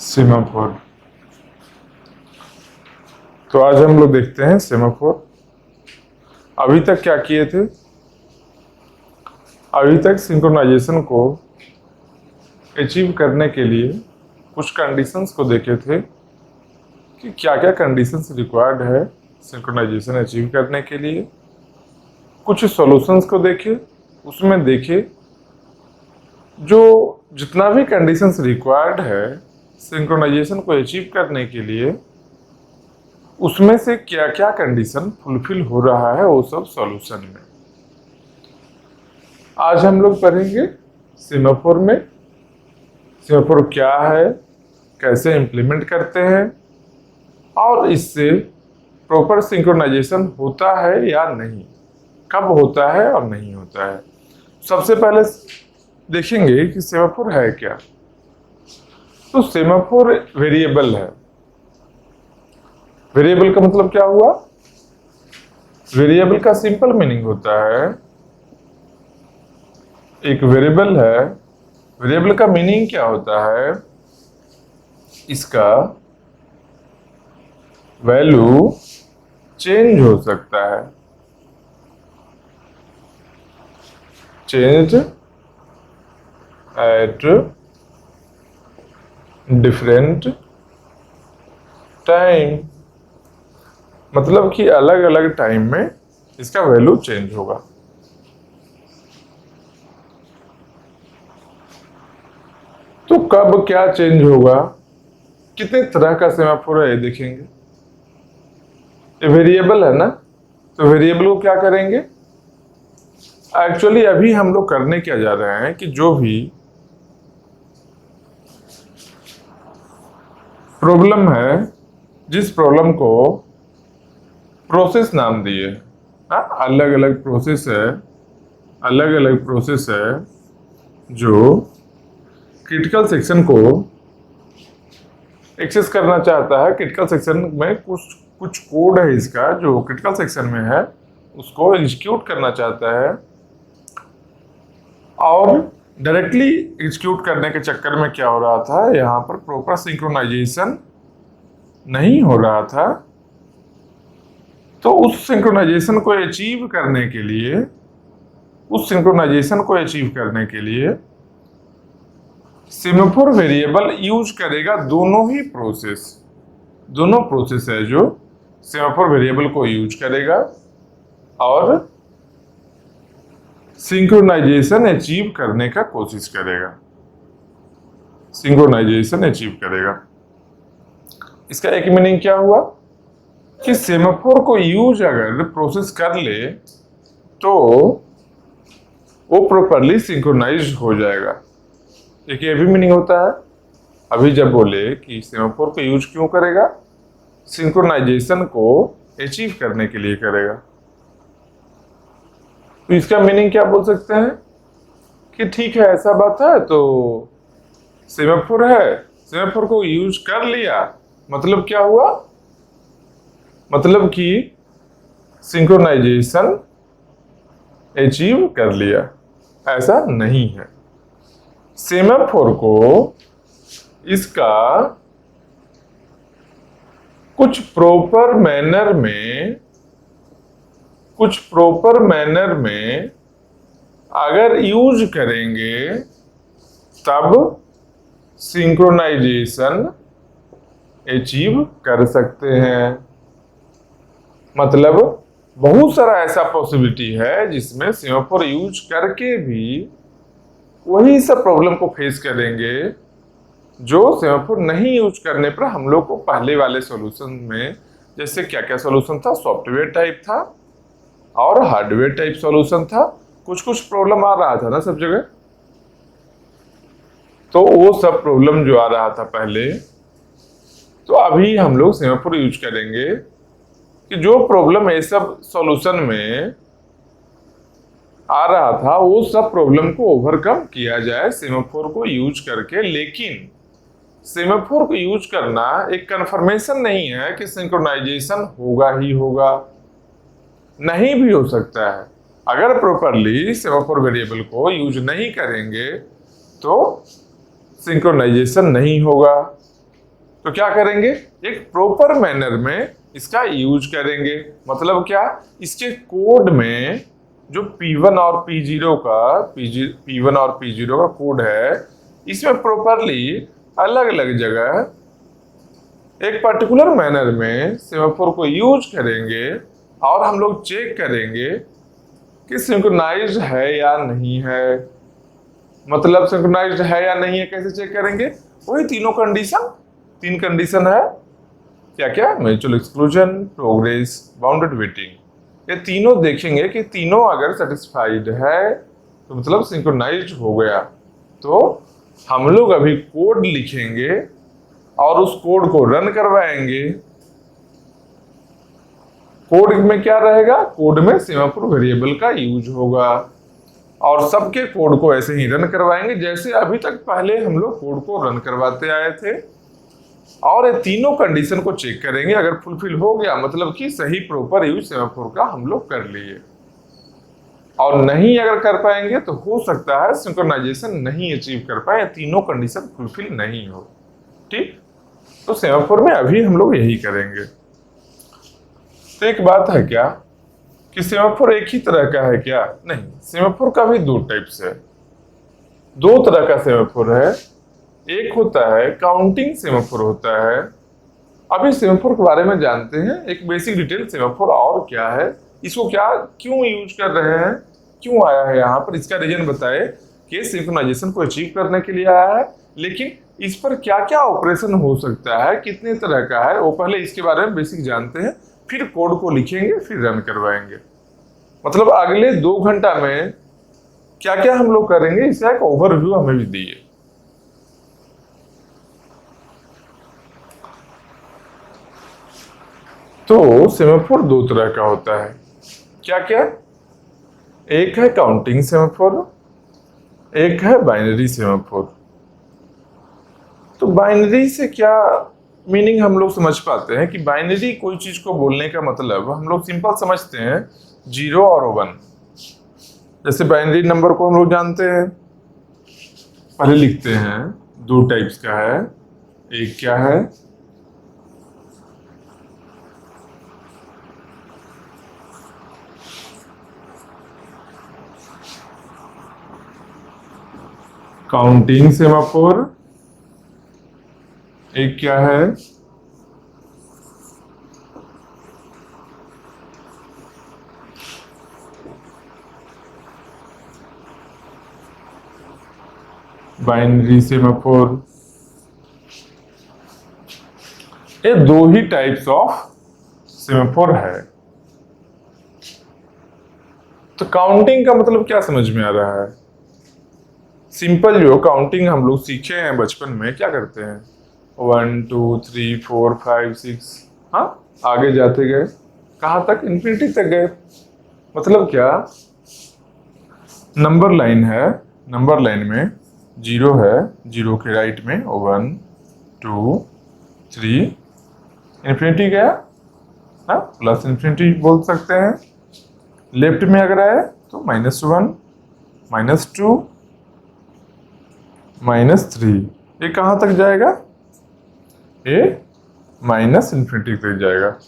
Semaphore. तो आज हम लोग देखते हैं सेमाफोर। अभी तक क्या किए थे? अभी तक सिंक्रोनाइजेशन को अचीव करने के लिए कुछ कंडीशंस को देखे थे कि क्या क्या कंडीशंस रिक्वायर्ड है सिंक्रोनाइजेशन अचीव करने के लिए। कुछ सॉल्यूशंस को देखे, उसमें देखे जो जितना भी कंडीशंस रिक्वायर्ड है सिंक्रोनाइजेशन को अचीव करने के लिए, उसमें से क्या क्या कंडीशन फुलफिल हो रहा है वो सब सॉल्यूशन में। आज हम लोग पढ़ेंगे सेमाफोर में। सेमाफोर क्या है, कैसे इम्प्लीमेंट करते हैं और इससे प्रॉपर सिंक्रोनाइजेशन होता है या नहीं, कब होता है और नहीं होता है। सबसे पहले देखेंगे कि सेमाफोर है क्या। तो सेमाफोर वेरिएबल है। वेरिएबल का मतलब क्या हुआ? वेरिएबल का सिंपल मीनिंग होता है, एक वेरिएबल है। वेरिएबल का मीनिंग क्या होता है? इसका वैल्यू चेंज हो सकता है। चेंज एट डिफरेंट टाइम, मतलब कि अलग अलग टाइम में इसका वैल्यू चेंज होगा। तो कब क्या चेंज होगा, कितने तरह का सेमाफोर है ये देखेंगे। ये वेरिएबल है ना, तो वेरिएबल को क्या करेंगे? एक्चुअली अभी हम लोग करने क्या जा रहे हैं कि जो भी प्रॉब्लम है, जिस प्रॉब्लम को प्रोसेस नाम दिए, अलग अलग प्रोसेस है, अलग अलग प्रोसेस है जो क्रिटिकल सेक्शन को एक्सेस करना चाहता है। क्रिटिकल सेक्शन में कुछ कोड है इसका जो क्रिटिकल सेक्शन में है, उसको एग्जीक्यूट करना चाहता है। और डायरेक्टली एग्जीक्यूट करने के चक्कर में क्या हो रहा था, यहाँ पर प्रॉपर सिंक्रोनाइजेशन नहीं हो रहा था। तो उस सिंक्रोनाइजेशन को अचीव करने के लिए, उस सिंक्रोनाइजेशन को अचीव करने के लिए सेमाफोर वेरिएबल यूज करेगा दोनों ही प्रोसेस। दोनों प्रोसेस है जो सेमाफोर वेरिएबल को यूज करेगा और सिंक्रोनाइजेशन अचीव करने का कोशिश करेगा। सिंक्रोनाइजेशन अचीव करेगा। इसका एक मीनिंग क्या हुआ कि सेमाफोर को यूज अगर प्रोसेस कर ले तो वो प्रॉपरली सिंक्रोनाइज हो जाएगा। एक ये भी मीनिंग होता है। अभी जब बोले कि सेमाफोर को यूज क्यों करेगा, सिंक्रोनाइजेशन को अचीव करने के लिए करेगा। तो इसका मीनिंग क्या बोल सकते हैं कि ठीक है, ऐसा बात है तो सेमाफोर है, सेमाफोर को यूज कर लिया, मतलब क्या हुआ? मतलब कि सिंक्रोनाइजेशन अचीव कर लिया। ऐसा नहीं है। सेमाफोर को इसका कुछ प्रॉपर मैनर में अगर यूज करेंगे तब सिंक्रोनाइजेशन अचीव कर सकते हैं। मतलब बहुत सारा ऐसा पॉसिबिलिटी है जिसमें सेमाफोर यूज करके भी वही सब प्रॉब्लम को फेस करेंगे जो सेमाफोर नहीं यूज करने पर हम लोग को पहले वाले सॉल्यूशन में, जैसे क्या क्या सॉल्यूशन था, सॉफ्टवेयर टाइप था और हार्डवेयर टाइप सॉल्यूशन था। कुछ प्रॉब्लम आ रहा था ना सब जगह। तो वो सब प्रॉब्लम जो आ रहा था पहले, तो अभी हम लोग सेमाफोर यूज करेंगे कि जो प्रॉब्लम ये सब सॉल्यूशन में आ रहा था वो सब प्रॉब्लम को ओवरकम किया जाए सेमाफोर को यूज करके। लेकिन सेमाफोर को यूज करना एक कंफर्मेशन नहीं है कि सिंक्रोनाइजेशन होगा ही होगा, नहीं भी हो सकता है। अगर प्रॉपरली सेमाफोर वेरिएबल को यूज नहीं करेंगे तो सिंक्रोनाइजेशन नहीं होगा। तो क्या करेंगे, एक प्रॉपर मैनर में इसका यूज करेंगे। मतलब क्या, इसके कोड में जो P1 और P0 का P1 और P0 का कोड है, इसमें प्रॉपरली अलग अलग जगह एक पर्टिकुलर मैनर में सेमाफोर को यूज करेंगे और हम लोग चेक करेंगे कि सिंक्रोनाइज्ड है या नहीं है। मतलब सिंक्रोनाइज्ड है या नहीं है कैसे चेक करेंगे, वही तीनों कंडीशन, तीन कंडीशन है क्या क्या, mutual exclusion, progress, bounded waiting. ये तीनों देखेंगे कि तीनों अगर सेटिस्फाइड है तो मतलब सिंक्रोनाइज्ड हो गया। तो हम लोग अभी कोड लिखेंगे और उस कोड को रन करवाएंगे। कोड में क्या रहेगा, कोड में सेमाफोर वेरिएबल का यूज होगा और सबके कोड को ऐसे ही रन करवाएंगे जैसे अभी तक पहले हम लोग कोड को रन करवाते आए थे। और ये तीनों कंडीशन को चेक करेंगे, अगर फुलफिल हो गया मतलब कि सही प्रॉपर यूज सेमाफोर का हम लोग कर लिए, और नहीं अगर कर पाएंगे तो हो सकता है सिंक्रोनाइजेशन नहीं अचीव कर पाए, तीनों कंडीशन फुलफिल नहीं हो। ठीक, तो सेमाफोर में अभी हम लोग यही करेंगे। तो एक बात है क्या कि सेमाफोर एक ही तरह का है क्या, नहीं, सेमाफोर का भी दो टाइप्स है, दो तरह का सेमाफोर है। एक होता है काउंटिंग सेमाफोर होता है। अभी सेमाफोर के बारे में जानते हैं, एक बेसिक डिटेल सेमाफोर और क्या है, इसको क्या क्यों यूज कर रहे हैं, क्यों आया है यहाँ पर, इसका रीजन बताए कि सिंक्रोनाइजेशन को अचीव करने के लिए आया है, लेकिन इस पर क्या क्या ऑपरेशन हो सकता है, कितने तरह का है, वो पहले इसके बारे में बेसिक जानते हैं, फिर कोड को लिखेंगे, फिर रन करवाएंगे। मतलब अगले 2 घंटा में क्या क्या हम लोग करेंगे, इसका एक ओवरव्यू हमें भी दिए। तो सेमाफोर दो तरह का होता है, क्या क्या, एक है काउंटिंग सेमाफोर, एक है बाइनरी सेमाफोर। तो बाइनरी से क्या मीनिंग हम लोग समझ पाते हैं कि बाइनरी कोई चीज को बोलने का मतलब हम लोग सिंपल समझते हैं 0 और 1। जैसे बाइनरी नंबर को हम लोग जानते हैं, पहले लिखते हैं, दो टाइप्स का है। एक क्या है, काउंटिंग सेमाफोर, एक क्या है, बाइनरी सेमाफोर। ये दो ही टाइप्स ऑफ सेमाफोर है। तो काउंटिंग का मतलब क्या समझ में आ रहा है, सिंपल जो काउंटिंग हम लोग सीखे हैं बचपन में, क्या करते हैं 1 2 3 4 5 6, हाँ आगे जाते गए, कहाँ तक, इन्फिनिटी तक गए। मतलब क्या, नंबर लाइन है, नंबर लाइन में 0 है, 0 के राइट में 1 2 3 इन्फिनिटी गया, हाँ प्लस इन्फिनिटी बोल सकते हैं। लेफ्ट में अगर है तो -1 -2 -3, ये कहाँ तक जाएगा, ये -इन्फिनिटी तक जाएगा।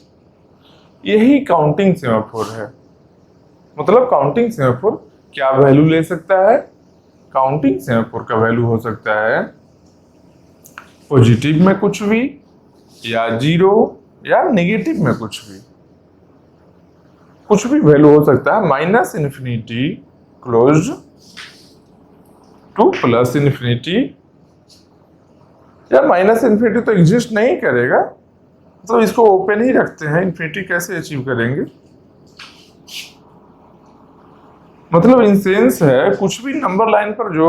यही काउंटिंग सेमाफोर है। मतलब काउंटिंग सेमाफोर क्या वैल्यू ले सकता है, काउंटिंग सेमाफोर का वैल्यू हो सकता है पॉजिटिव में कुछ भी, या 0, या नेगेटिव में कुछ भी वैल्यू हो सकता है, -इन्फिनिटी क्लोज टू +इन्फिनिटी, या -इन्फिनिटी तो एग्जिस्ट नहीं करेगा, तो इसको ओपन ही रखते हैं, इन्फिनिटी कैसे अचीव करेंगे। मतलब इन सेंस है कुछ भी नंबर लाइन पर जो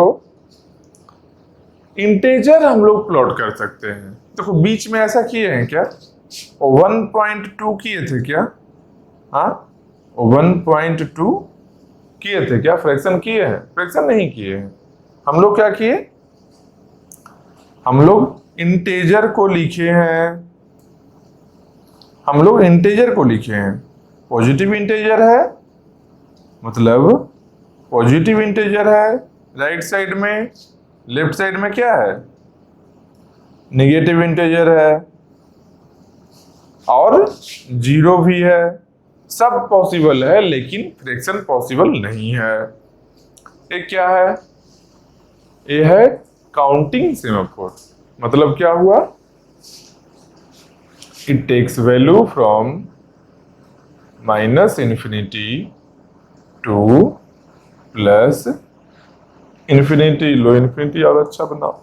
इंटेजर हम लोग प्लॉट कर सकते हैं। देखो तो बीच में ऐसा किए हैं क्या, 1.2 किए थे क्या, हाँ 1.2 किए थे क्या, फ्रैक्शन किए हैं, फ्रैक्शन नहीं किए हैं। हम लोग क्या किए, हम लोग इंटेजर को लिखे हैं, हम लोग इंटेजर को लिखे हैं। पॉजिटिव इंटेजर है, मतलब पॉजिटिव इंटेजर है राइट साइड में, लेफ्ट साइड में क्या है नेगेटिव इंटीजर है और जीरो भी है। सब पॉसिबल है लेकिन फ्रैक्शन पॉसिबल नहीं है। ये क्या है? ये है काउंटिंग सेमाफोर। मतलब क्या हुआ? It takes value from minus infinity to plus infinity. लो इन्फिनिटी और अच्छा बनाओ।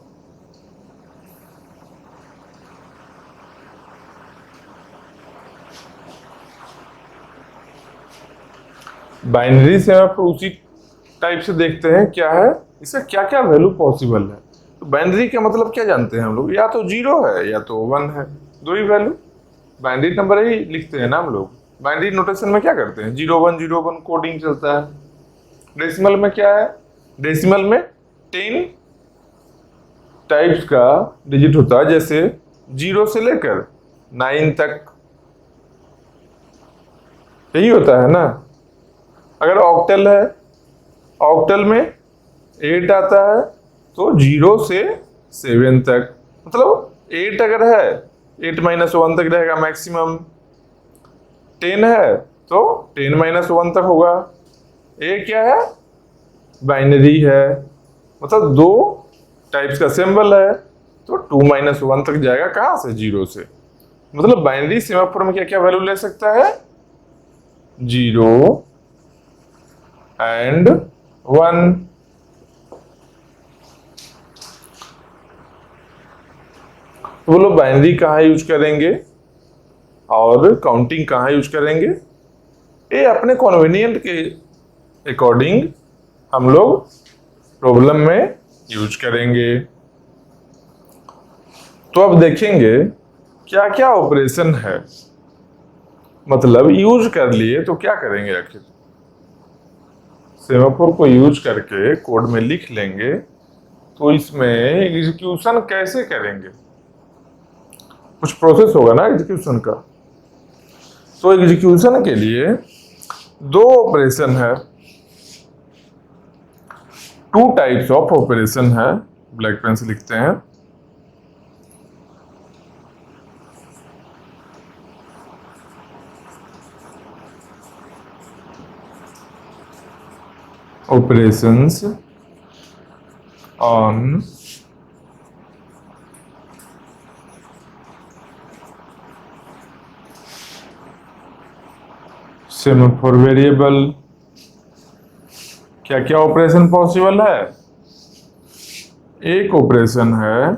बाइनरी सेमाफोर उसी टाइप से देखते हैं क्या है, इसका क्या क्या वैल्यू पॉसिबल है। तो बाइनरी का मतलब क्या जानते हैं हम लोग? या तो जीरो है या तो वन है, दो ही वैल्यू। बाइनरी नंबर ही लिखते हैं ना हम लोग। बाइनरी नोटेशन में क्या करते हैं? 0101 कोडिंग चलता है। डेसिमल में क्या है? डेसिमल में 10 टाइप्स का डिजिट होता है, जैसे 0 से लेकर 9 तक, यही होता है ना। अगर ऑक्टल है, ऑक्टल में 8 आता है तो 0 से 7 तक, मतलब 8 अगर है 8 माइनस 1 तक रहेगा मैक्सिमम। 10 है तो 10 माइनस 1 तक होगा। ये क्या है? बाइनरी है, मतलब दो टाइप्स का सिंबल है तो 2 माइनस 1 तक जाएगा। कहाँ से? 0 से। मतलब बाइनरी सेमाफोर में क्या क्या वैल्यू ले सकता है? 0 एंड 1। तो बोलो बाइनरी कहाँ यूज करेंगे और काउंटिंग कहाँ यूज करेंगे? ये अपने कॉन्वेनियंट के अकॉर्डिंग हम लोग प्रॉब्लम में यूज करेंगे। तो अब देखेंगे क्या क्या ऑपरेशन है, मतलब यूज कर लिए तो क्या करेंगे आखिर। सेमाफोर को यूज करके कोड में लिख लेंगे तो इसमें एग्जीक्यूशन कैसे करेंगे? कुछ प्रोसेस होगा ना एग्जीक्यूशन का। तो एग्जीक्यूशन के लिए दो ऑपरेशन है, टू टाइप्स ऑफ ऑपरेशन है। ब्लैक पेन से लिखते हैं। Operations on semaphore variable. क्या क्या ऑपरेशन पॉसिबल है? एक ऑपरेशन है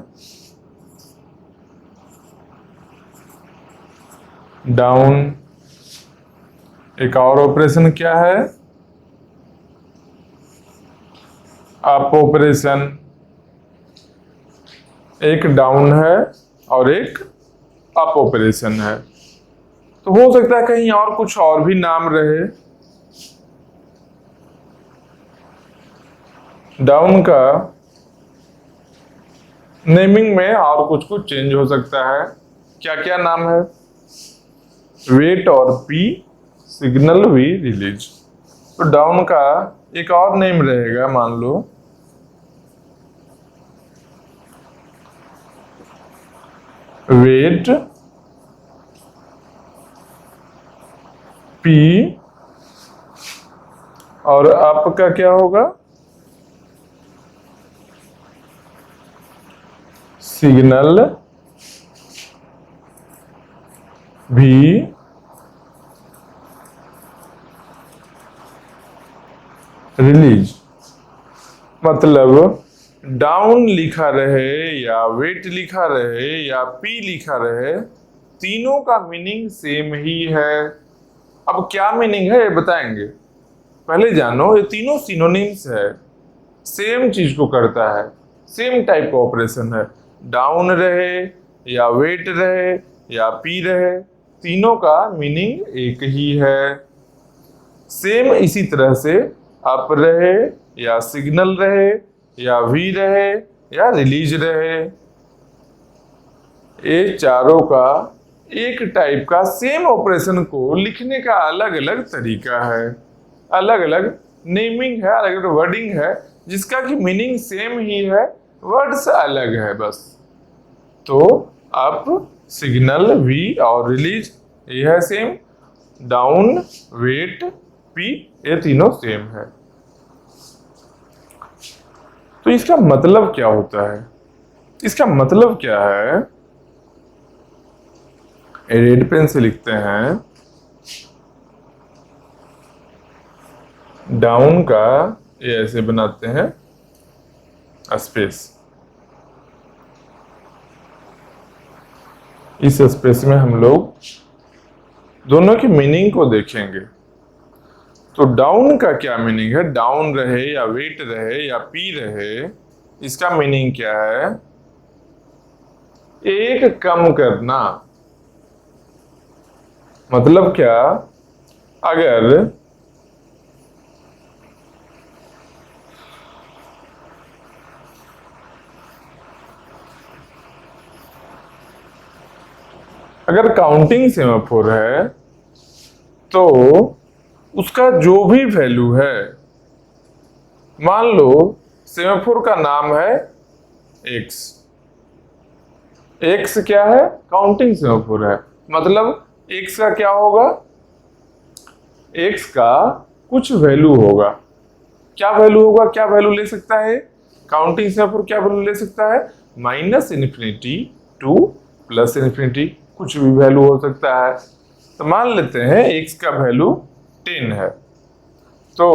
डाउन, एक और ऑपरेशन क्या है? Up operation. एक डाउन है और एक अप ऑपरेशन है। तो हो सकता है कहीं और कुछ और भी नाम रहे। डाउन का नेमिंग में और कुछ कुछ चेंज हो सकता है। क्या क्या नाम है? वेट और पी, सिग्नल वी रिलीज। तो डाउन का एक और नेम रहेगा, मान लो वेट पी, और अप का क्या होगा? सिग्नल भी रिलीज। मतलब डाउन लिखा रहे या वेट लिखा रहे या पी लिखा रहे, तीनों का मीनिंग सेम ही है। अब क्या मीनिंग है ये बताएंगे। पहले जानो, ये तीनों सिनोनिम्स है, सेम चीज को करता है, सेम टाइप का ऑपरेशन है। डाउन रहे या वेट रहे या पी रहे, तीनों का मीनिंग एक ही है। सेम इसी तरह से अप रहे या सिग्नल रहे या वी रहे या रिलीज रहे, ये चारों का एक टाइप का सेम ऑपरेशन को लिखने का अलग अलग तरीका है, अलग अलग नेमिंग है, अलग अलग वर्डिंग है, जिसका कि मीनिंग सेम ही है, वर्ड्स अलग है बस। तो अप सिग्नल V और रिलीज ये है सेम, डाउन वेट P ये तीनों सेम है। तो इसका मतलब क्या होता है? इसका मतलब क्या है, रेड पेन से लिखते हैं, डाउन का ये ऐसे बनाते हैं स्पेस, इस स्पेस में हम लोग दोनों की मीनिंग को देखेंगे। तो डाउन का क्या मीनिंग है, डाउन रहे या वेट रहे या पी रहे, इसका मीनिंग क्या है, एक कम करना। मतलब क्या, अगर काउंटिंग सेमाफोर है तो उसका जो भी वैल्यू है, मान लो सेमाफोर का नाम है x, x क्या है, काउंटिंग सेमाफोर है, मतलब x का क्या होगा, x का कुछ वैल्यू होगा। क्या वैल्यू होगा, क्या वैल्यू ले सकता है काउंटिंग सेमाफोर, क्या वैल्यू ले सकता है, -इन्फिनिटी टू +इन्फिनिटी, कुछ भी वैल्यू हो सकता है। तो मान लेते हैं x का वैल्यू 10 है, तो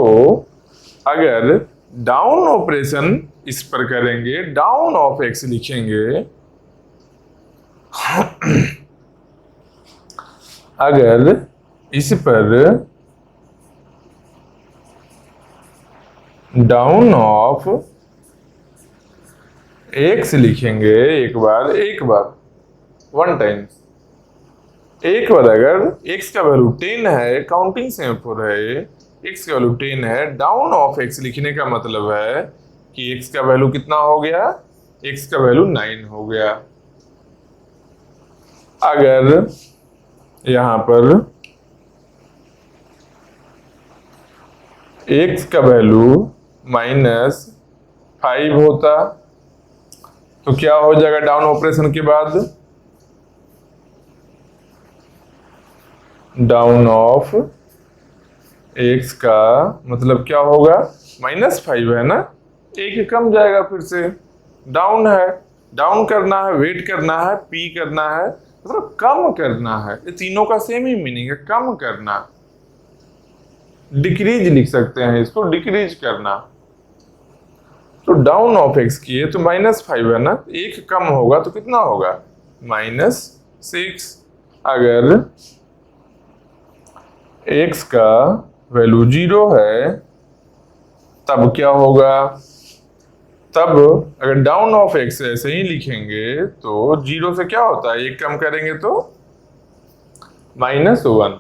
अगर डाउन ऑपरेशन इस पर करेंगे, डाउन ऑफ x लिखेंगे, अगर इस पर डाउन ऑफ x लिखेंगे, एक बार वन टाइम, एक बार अगर x का वैल्यू 10 है, काउंटिंग सेमाफोर है, x का वैल्यू 10 है, डाउन ऑफ x लिखने का मतलब है कि x का वैल्यू कितना हो गया, x का वैल्यू 9 हो गया। अगर यहां पर x का वैल्यू -5 होता तो क्या हो जाएगा डाउन ऑपरेशन के बाद, डाउन ऑफ x का मतलब क्या होगा, -5 है ना, एक कम जाएगा, फिर से डाउन है, डाउन करना है, वेट करना है, पी करना है, मतलब कम करना है। ये तीनों का सेम ही मीनिंग है, कम करना, डिक्रीज लिख सकते हैं इसको, डिक्रीज करना। तो डाउन ऑफ x किए तो -5 है ना, एक कम होगा तो कितना होगा, -6। अगर x का वैल्यू 0 है तब क्या होगा, तब अगर डाउन ऑफ x ऐसे ही लिखेंगे तो 0 से क्या होता है, एक कम करेंगे तो -1।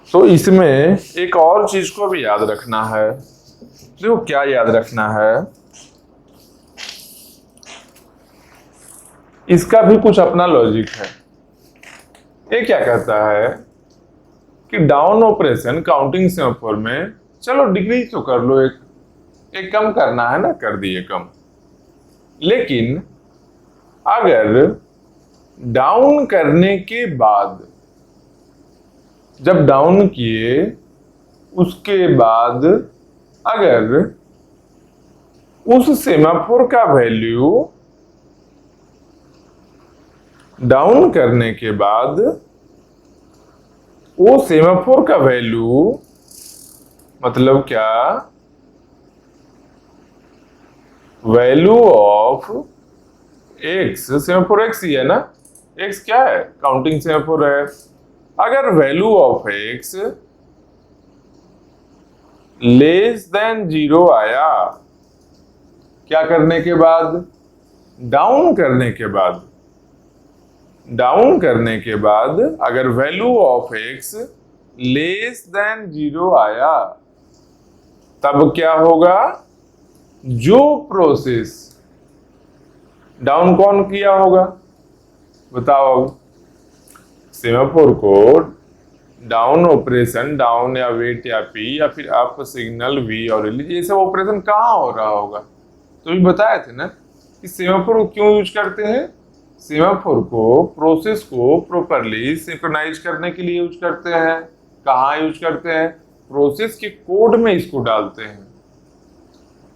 तो इसमें एक और चीज को भी याद रखना है, देखो क्या याद रखना है, इसका भी कुछ अपना लॉजिक है। ये क्या कहता है कि डाउन ऑपरेशन काउंटिंग सेमाफोर में, चलो डिक्रीज तो कर लो, एक कम करना है ना, कर दिए कम, लेकिन अगर डाउन करने के बाद, जब डाउन किए उसके बाद अगर उस सेमाफोर का वैल्यू, डाउन करने के बाद वो सेमाफोर का वैल्यू, मतलब क्या, value of x, semaphore x ही है ना, x क्या है, काउंटिंग सेमाफोर है, अगर वैल्यू ऑफ x <0 आया, क्या करने के बाद, डाउन करने के बाद, डाउन करने के बाद अगर वैल्यू ऑफ x <0 आया, तब क्या होगा, जो प्रोसेस डाउन कौन किया होगा, बताओ, सेमाफोर को डाउन ऑपरेशन, डाउन या वेट या पी या फिर अप सिग्नल वी और रिलीज, ये सब ऑपरेशन कहाँ हो रहा होगा, तो भी बताए थे ना, कि सेमाफोर को क्यों यूज करते हैं? सेमाफोर को प्रोसेस को प्रॉपरली सिंक्रोनाइज करने के लिए यूज करते हैं। कहाँ यूज करते हैं? प्रोसेस के कोड में इसको डालते हैं।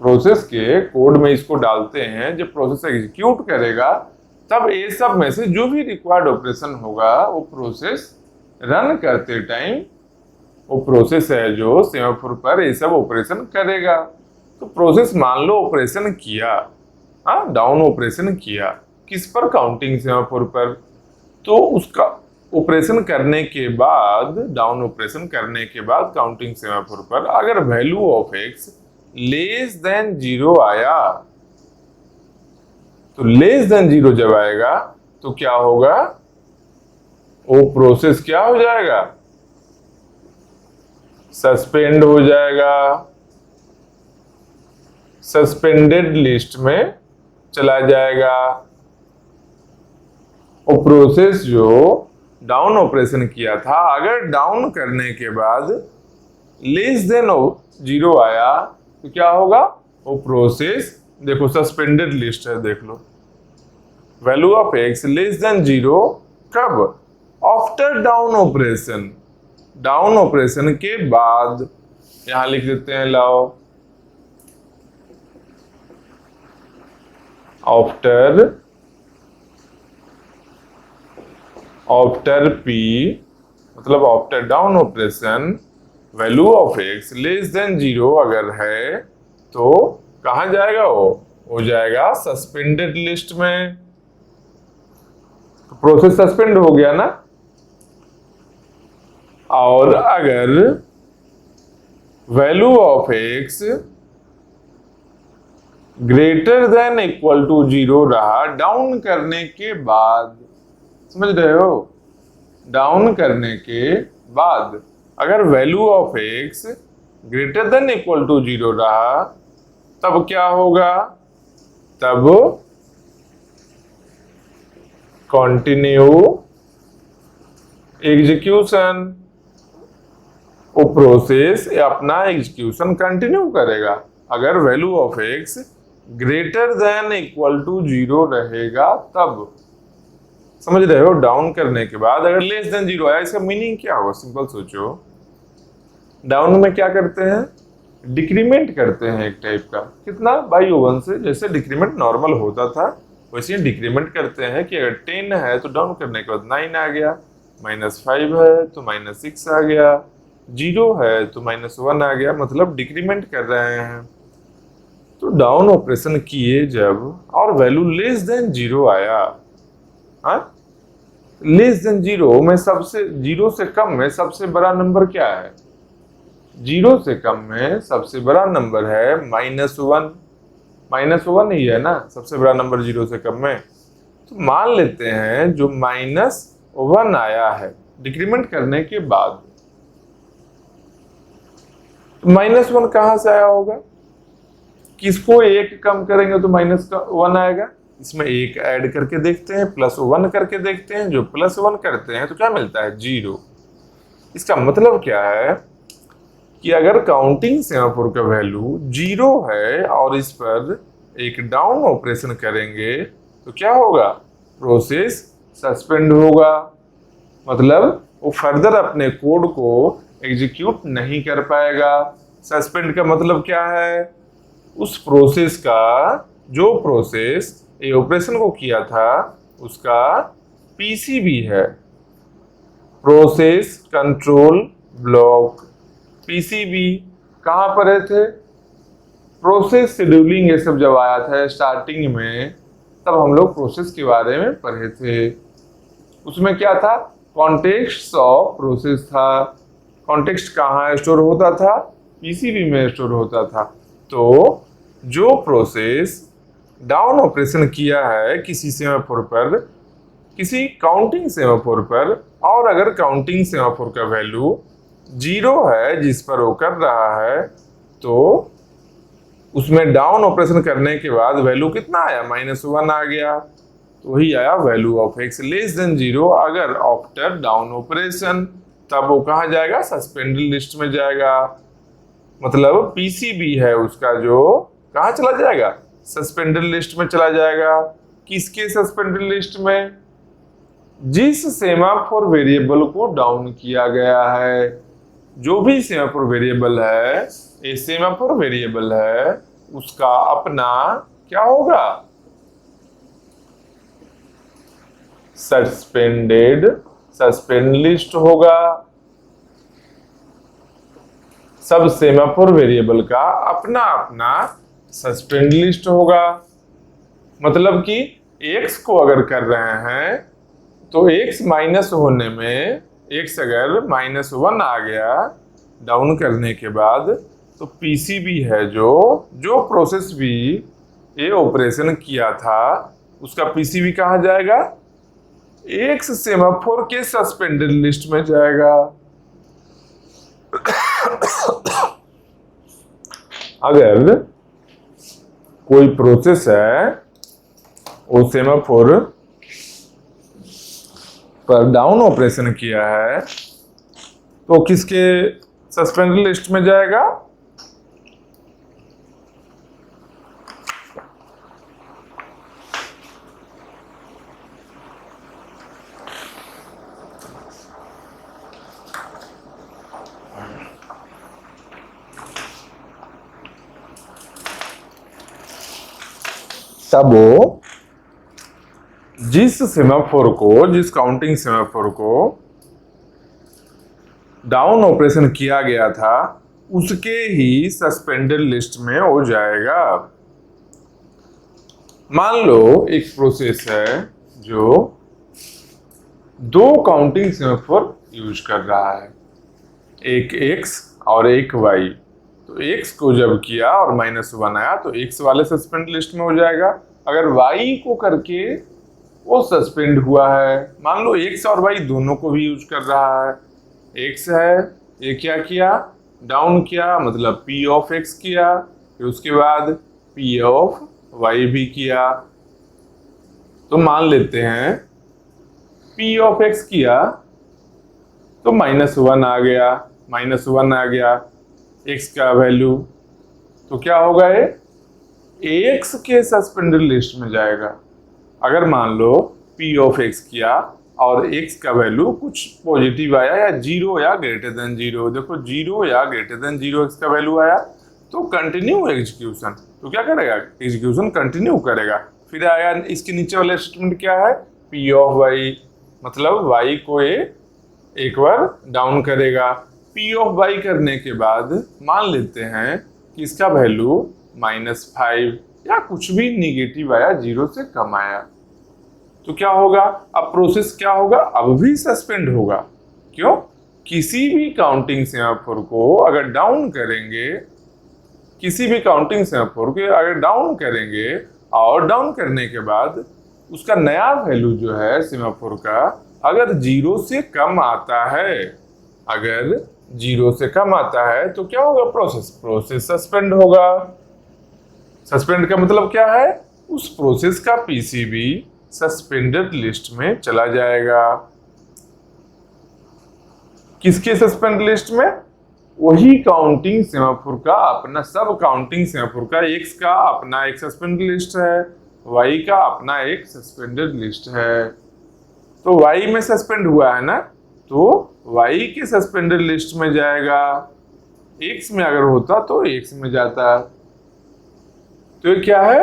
प्रोसेस के कोड में इसको डालते हैं। जब प्रोसेस एग्जीक्यूट करेगा तब ये सब में से जो भी रिक्वायर्ड ऑपरेशन होगा वो प्रोसेस रन करते टाइम वो प्रोसेस है जो सेमाफोर पर ये सब ऑपरेशन करेगा। तो प्रोसेस मान लो ऑपरेशन किया, डाउन ऑपरेशन किया किस पर? काउंटिंग सेमाफोर पर। तो उसका ऑपरेशन करने के बाद, डाउन ऑपरेशन करने के बाद काउंटिंग सेमाफोर पर अगर value of X less than 0 आया, तो लेस देन 0 जब आएगा तो क्या होगा? वो प्रोसेस क्या हो जाएगा? सस्पेंड हो जाएगा, सस्पेंडेड लिस्ट में चला जाएगा। वो प्रोसेस जो डाउन ऑपरेशन किया था, अगर डाउन करने के बाद लेस देन 0 आया तो क्या होगा? वो प्रोसेस, देखो सस्पेंडेड लिस्ट है, देख लो, value of X less than 0 कब? After down operation, down operation के बाद। यहां लिख देते हैं, लाओ, आफ्टर पी मतलब after down operation value of X less than 0 अगर है तो कहां जाएगा? वो हो जाएगा सस्पेंडेड लिस्ट में। तो प्रोसेस सस्पेंड हो गया ना। और अगर value of x greater than equal to 0 रहा डाउन करने के बाद, समझ रहे हो? डाउन करने के बाद अगर value of x greater than equal to 0 रहा तब क्या होगा? तब कंटिन्यू एग्जीक्यूशन, वो प्रोसेस अपना एग्जीक्यूशन कंटिन्यू करेगा अगर value of x greater than equal to 0 रहेगा तब। समझ रहे हो? डाउन करने के बाद अगर लेस देन 0 आया, इसका मीनिंग क्या होगा? सिंपल सोचो, डाउन में क्या करते हैं? डिक्रीमेंट करते हैं एक टाइप का। कितना? बाई 1 से। जैसे डिक्रीमेंट नॉर्मल होता था वैसे ही डिक्रीमेंट करते हैं कि अगर 10 है तो डाउन करने के बाद 9 आ गया, -5 है तो -6 आ गया, 0 है तो -1 आ गया, मतलब डिक्रीमेंट कर रहे हैं। तो डाउन ऑपरेशन किए जब और वैल्यू लेस देन 0 आया, लेस देन 0 में सबसे, 0 से कम में सबसे बड़ा नंबर क्या है? 0 से कम में सबसे बड़ा नंबर है -1। -1 ही है ना सबसे बड़ा नंबर 0 से कम में। तो मान लेते हैं जो -1 आया है डिक्रीमेंट करने के बाद, तो -1 कहां से आया होगा? किसको 1 कम करेंगे तो -1 आएगा? इसमें 1 ऐड करके देखते हैं, +1 करके देखते हैं। जो +1 करते हैं तो क्या मिलता है? 0। इसका मतलब क्या है कि अगर काउंटिंग सेमाफोर का वैल्यू 0 है और इस पर एक डाउन ऑपरेशन करेंगे तो क्या होगा? प्रोसेस सस्पेंड होगा, मतलब वो फर्दर अपने कोड को एग्जीक्यूट नहीं कर पाएगा। सस्पेंड का मतलब क्या है? उस प्रोसेस का, जो प्रोसेस ये ऑपरेशन को किया था उसका पीसीबी है, प्रोसेस कंट्रोल ब्लॉक। पीसीबी कहाँ पढ़े थे? प्रोसेस शेड्यूलिंग ये सब जब आया था स्टार्टिंग में, तब हम लोग प्रोसेस के बारे में पढ़े थे। उसमें क्या था? कॉन्टेक्स्ट ऑफ प्रोसेस था। कॉन्टेक्स्ट कहाँ स्टोर होता था? पीसीबी में स्टोर होता था। तो जो प्रोसेस डाउन ऑपरेशन किया है किसी सेमाफोर पर, किसी काउंटिंग सेमाफोर पर, और अगर काउंटिंग सेमाफोर का वैल्यू 0 है जिस पर वो कर रहा है, तो उसमें डाउन ऑपरेशन करने के बाद वैल्यू कितना आया? -1 आ गया। तो वही आया value of X less than 0 अगर आफ्टर डाउन ऑपरेशन, तब वो कहाँ जाएगा? सस्पेंडेड लिस्ट में जाएगा। मतलब पीसीबी है उसका जो कहाँ चला जाएगा? सस्पेंडेड लिस्ट में चला जाएगा। किसके सस्पेंडेड लिस्ट में? जिस सेमाफोर वेरिएबल को डाउन किया गया है। जो भी सेमाफोर वेरिएबल है, ये सेमाफोर वेरिएबल है, उसका अपना क्या होगा? सस्पेंड लिस्ट होगा। सब सेमाफोर वेरिएबल का अपना अपना सस्पेंड लिस्ट होगा। मतलब कि x को अगर कर रहे हैं तो x माइनस होने में, x अगर -1 आ गया डाउन करने के बाद, तो पीसीबी है जो प्रोसेस भी ये ऑपरेशन किया था, उसका पीसीबी कहाँ जाएगा? x सेमाफोर के सस्पेंडेड लिस्ट में जाएगा। अगर कोई प्रोसेस है वो सेमाफोर पर डाउन ऑपरेशन किया है तो किसके सस्पेंडेड लिस्ट में जाएगा? तब वो जिस काउंटिंग सेमाफोर को डाउन ऑपरेशन किया गया था उसके ही सस्पेंडेड लिस्ट में हो जाएगा। मान लो एक प्रोसेस है जो 2 काउंटिंग सेमाफोर यूज कर रहा है, एक x और एक y। तो x को जब किया और -1 आया तो x वाले सस्पेंड लिस्ट में हो जाएगा। अगर y को करके वो सस्पेंड हुआ है, मान लो x और y दोनों को भी यूज कर रहा है। x है, ये क्या किया? डाउन किया, मतलब p ऑफ x किया, फिर उसके बाद p ऑफ y भी किया। तो मान लेते हैं p ऑफ x किया तो -1 आ गया, -1 आ गया x का वैल्यू, तो क्या होगा? ये x के सस्पेंडेड लिस्ट में जाएगा। अगर मान लो p ऑफ x किया और x का वैल्यू कुछ पॉजिटिव आया या 0 या ग्रेटर देन 0, देखो 0 या ग्रेटर देन 0 x का वैल्यू आया तो कंटिन्यू एग्जीक्यूशन, तो क्या करेगा? एग्जीक्यूशन कंटिन्यू करेगा। फिर आया इसके नीचे वाला स्टेटमेंट क्या है? p ऑफ y, मतलब y को ये एक बार डाउन करेगा। p ऑफ y करने के बाद मान लेते हैं कि इसका वैल्यू -5 या कुछ भी निगेटिव आया, 0 से कम आया, तो क्या होगा? अब प्रोसेस क्या होगा? अब भी सस्पेंड होगा। क्यों? किसी भी काउंटिंग सेमाफोर को अगर डाउन करेंगे, किसी भी काउंटिंग सेमाफोर को अगर डाउन करेंगे और डाउन करने के बाद उसका नया वैल्यू जो है सेमाफोर का अगर 0 से कम आता है, अगर 0 से कम आता है तो क्या होगा? प्रोसेस सस्पेंड होगा। सस्पेंड का मतलब क्या है? उस प्रोसेस का पीसीबी सस्पेंडेड लिस्ट में चला जाएगा। किसके सस्पेंड लिस्ट में? वही काउंटिंग सेमाफोर का अपना, सब काउंटिंग सेमाफोर का x का अपना एक सस्पेंडेड लिस्ट है, y का अपना एक सस्पेंडेड लिस्ट है। तो y में सस्पेंड हुआ है ना, तो y के सस्पेंडेड लिस्ट में जाएगा। x में अगर होता तो x में जाता। तो ये क्या है?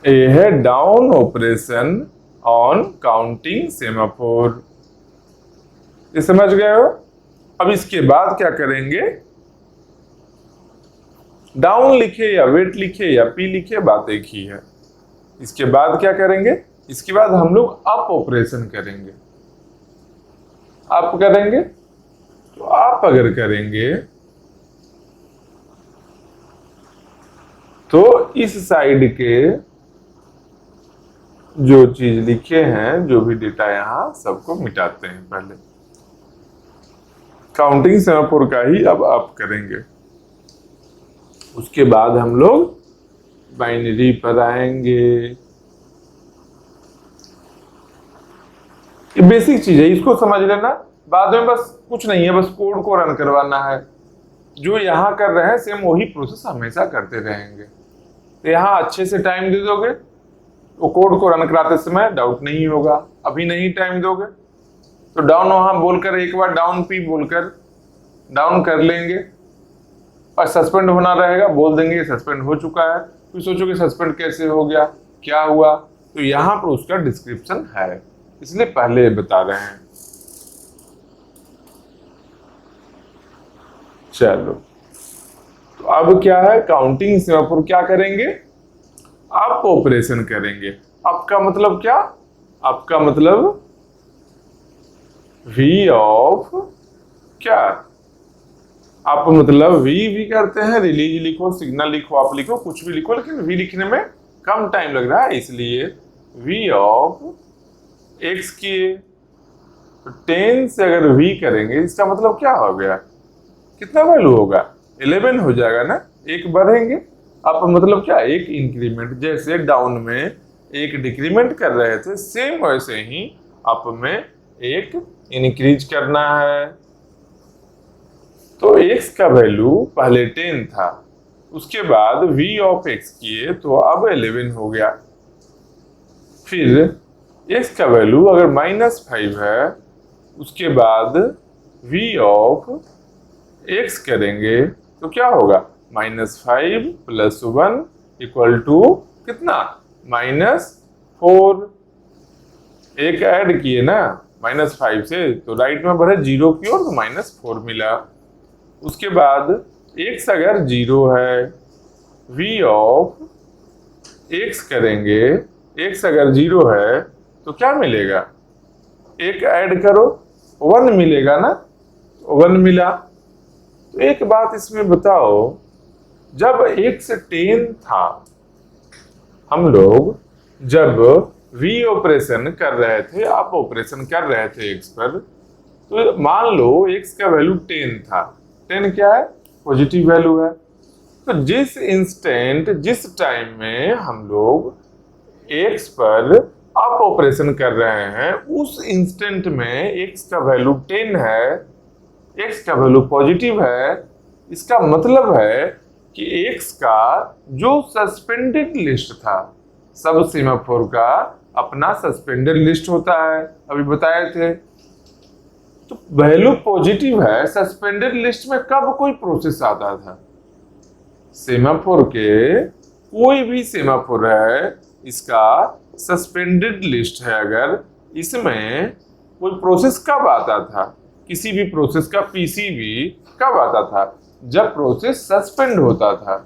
ये है down operation on counting semaphore. ये समझ गए हो? अब इसके बाद क्या करेंगे? डाउन लिखे या वेट लिखे या p लिखे, बात एक ही है। इसके बाद क्या करेंगे? इसके बाद हम लोग अप ऑपरेशन करेंगे। अप करेंगे तो आप अगर करेंगे तो इस साइड के जो चीज लिखे हैं, जो भी डेटा यहां, सबको मिटाते हैं। पहले काउंटिंग सेमाफोर का ही अब अप करेंगे, उसके बाद हम लोग बाइनरी पर आएंगे। ये बेसिक चीज है, इसको समझ लेना। बाद में बस कुछ नहीं है, बस कोड को रन करवाना है। जो यहाँ कर रहे हैं सेम वही प्रोसेस हमेशा करते रहेंगे। तो यहाँ अच्छे से टाइम दे दोगे तो कोड को रन कराते समय डाउट नहीं होगा। अभी नहीं टाइम दोगे तो डाउन वहाँ बोलकर एक बार डाउन पी बोलकर डाउन कर लेंगे और सस्पेंड होना रहेगा, बोल देंगे सस्पेंड हो चुका है। फिर सोचोगे सस्पेंड कैसे हो गया, क्या हुआ, तो यहाँ पर उसका डिस्क्रिप्शन है, इसलिए पहले बता रहे हैं। चलो तो अब क्या है, काउंटिंग सेमाफोर क्या करेंगे, अप ऑपरेशन करेंगे। अप का मतलब क्या, अप का मतलब वी ऑफ क्या, आप मतलब वी करते हैं, रिलीज लिखो, सिग्नल लिखो, आप लिखो, कुछ भी लिखो, लेकिन वी लिखने में कम टाइम लग रहा है, इसलिए वी ऑफ एक्स किए। तो 10 से अगर वी करेंगे इसका मतलब क्या हो गया, कितना वैल्यू होगा, 11 हो जाएगा ना, एक बढ़ेंगे। आप मतलब क्या, एक इंक्रीमेंट, जैसे डाउन में एक डिक्रीमेंट कर रहे थे सेम वैसे ही अप में एक इंक्रीज करना है। तो x का वैल्यू पहले 10 था, उसके बाद v ऑफ x किए तो अब 11 हो गया। फिर x का वैल्यू अगर -5 है, उसके बाद v ऑफ x करेंगे तो क्या होगा, -5 + 1 = कितना, -4। एक ऐड किए ना -5 से, तो राइट में बढ़े 0 की ओर, तो -4 मिला। उसके बाद x अगर 0 है, v ऑफ x करेंगे, x अगर 0 है तो क्या मिलेगा, एक ऐड करो 1 मिलेगा ना, 1 मिला। तो एक बात इसमें बताओ, जब x 10 था, हम लोग जब v ऑपरेशन कर रहे थे, आप ऑपरेशन कर रहे थे x पर, तो मान लो x का वैल्यू 10 था। 10 क्या है, पॉजिटिव वैल्यू है। तो जिस इंस्टेंट, जिस टाइम में हम लोग x पर अप ऑपरेशन कर रहे हैं, उस इंस्टेंट में x का वैल्यू 10 है, x का वैल्यू पॉजिटिव है। इसका मतलब है कि x का जो सस्पेंडेड लिस्ट था, सब सेमाफोर का अपना सस्पेंडेड लिस्ट होता है, अभी बताए थे। तो वैल्यू पॉजिटिव है, सस्पेंडेड लिस्ट में कब कोई प्रोसेस आता था, सेमाफोर के कोई भी सेमाफोर है, इसका सस्पेंडेड लिस्ट है, अगर इसमें कोई प्रोसेस कब आता था, किसी भी प्रोसेस का पीसीबी कब आता था, जब प्रोसेस सस्पेंड होता था।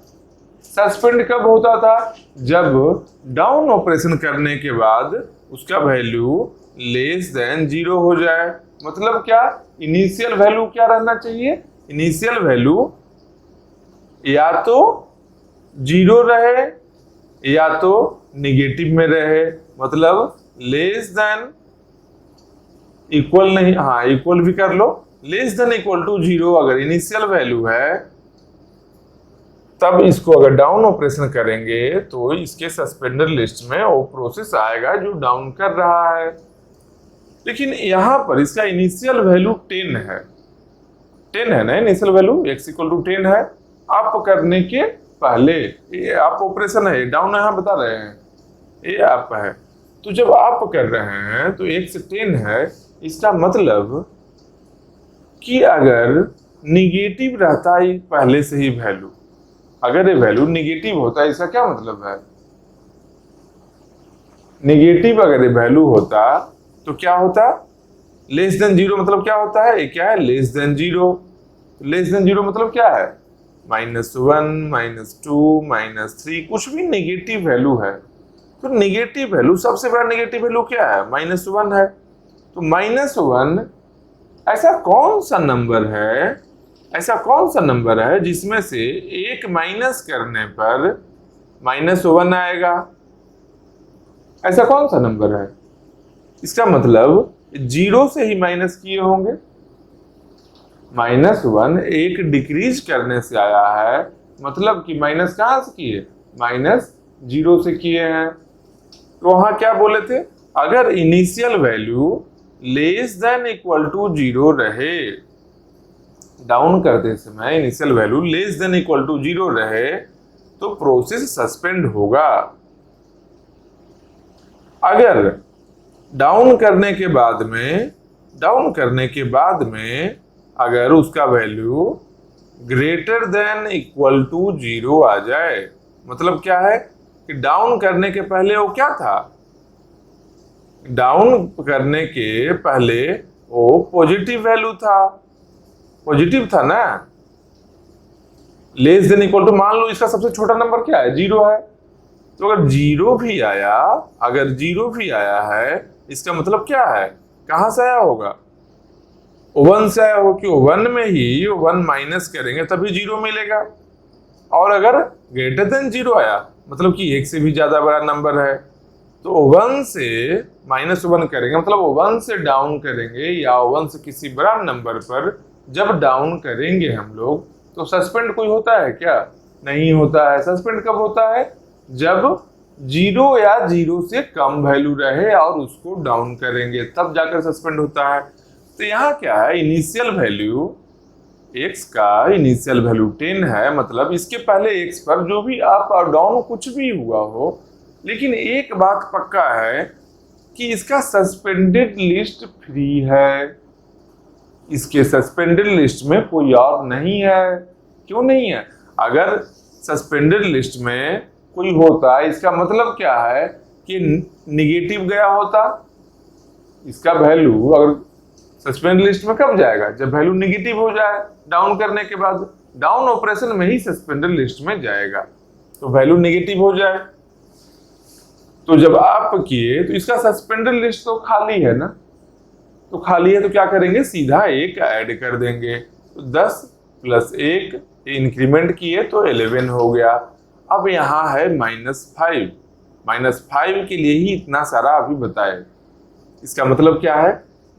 सस्पेंड कब होता था, जब डाउन ऑपरेशन करने के बाद उसका वैल्यू <0 हो जाए। मतलब क्या, इनिशियल वैल्यू क्या रहना चाहिए, इनिशियल वैल्यू या तो 0 रहे या तो निगेटिव में रहे, मतलब इक्वल नहीं, हाँ इक्वल भी कर लो, <= 0 अगर इनिशियल वैल्यू है, तब इसको अगर डाउन ऑपरेशन करेंगे तो इसके सस्पेंडेड लिस्ट में वो प्रोसेस आएगा जो डाउन कर रहा है। लेकिन यहां पर इसका इनिशियल वैल्यू 10 है, 10 है ना इनिशियल वैल्यू, x = 10 है। अप करने के पहले ये अप ऑपरेशन है, डाउन यहां बता रहे हैं, ये अप है। तो जब अप कर रहे हैं तो x 10 है, इसका मतलब कि अगर निगेटिव रहता है पहले से ही वैल्यू, अगर ये वैल्यू निगेटिव होता है, इसका क्या मतलब है, निगेटिव अगर ये वैल्यू होता तो क्या होता, <0 मतलब क्या होता है, ये क्या है, <0। <0 मतलब क्या है, -1 -2 -3, कुछ भी नेगेटिव वैल्यू है। तो नेगेटिव वैल्यू, सबसे बड़ा नेगेटिव वैल्यू क्या है, -1 है। तो -1 ऐसा कौन सा नंबर है, ऐसा कौन सा नंबर है जिसमें से एक माइनस करने पर -1 आएगा, ऐसा कौन सा नंबर है। इसका मतलब 0 से ही माइनस किए होंगे, -1 एक डिक्रीज करने से आया है, मतलब कि माइनस कहां से किए, -0 से किए हैं। तो वहां क्या बोले थे, अगर इनिशियल वैल्यू <= 0 रहे, डाउन करते समय initial value less than equal to 0 रहे तो प्रोसेस सस्पेंड होगा। अगर डाउन करने के बाद में अगर उसका value greater than equal to 0 आ जाए, मतलब क्या है कि डाउन करने के पहले वो क्या था, डाउन करने के पहले वो पॉजिटिव वैल्यू था, पॉजिटिव था ना, लेस देन इक्वल टू, मान लो इसका सबसे छोटा नंबर क्या है, 0 है, तो अगर 0 भी आया, अगर 0 भी आया है इसका मतलब क्या है, कहां से आया होगा, 1 से आया होगा, क्यों 1 में ही 1 माइनस करेंगे तभी 0 मिलेगा। और अगर ग्रेटर देन 0 आया मतलब कि 1 से भी ज्यादा बड़ा नंबर है, तो 1 से -1 करेंगे मतलब 1 से डाउन करेंगे या 1 से किसी बड़ा नंबर पर जब डाउन करेंगे हम लोग, तो सस्पेंड कोई होता है क्या, नहीं होता है। सस्पेंड कब होता है, जब 0 या 0 से कम वैल्यू रहे और उसको डाउन करेंगे तब जाकर सस्पेंड होता है। तो यहाँ क्या है, इनिशियल वैल्यू x का इनिशियल वैल्यू 10 है, मतलब इसके पहले x पर जो भी अप और डाउन कुछ भी हुआ हो, लेकिन एक बात पक्का है कि इसका सस्पेंडेड लिस्ट फ्री है, इसके सस्पेंडेड लिस्ट में कोई और नहीं है। क्यों नहीं है, अगर सस्पेंडेड लिस्ट में कोई होता इसका मतलब क्या है कि निगेटिव गया होता, इसका वैल्यू अगर सस्पेंड लिस्ट में कब जाएगा, जब वैल्यू निगेटिव हो जाए, डाउन करने के बाद डाउन ऑपरेशन में ही सस्पेंडेड लिस्ट में जाएगा, तो वैल्यू निगेटिव हो जाए, तो जब आप किए तो इसका सस्पेंडेड लिस्ट तो खाली है ना, तो खाली है तो क्या करेंगे, सीधा 1 ऐड कर देंगे, तो 10 + 1 इंक्रीमेंट किए तो 11 हो गया। अब यहाँ है -5, -5 के लिए ही इतना सारा अभी बताए। इसका मतलब क्या है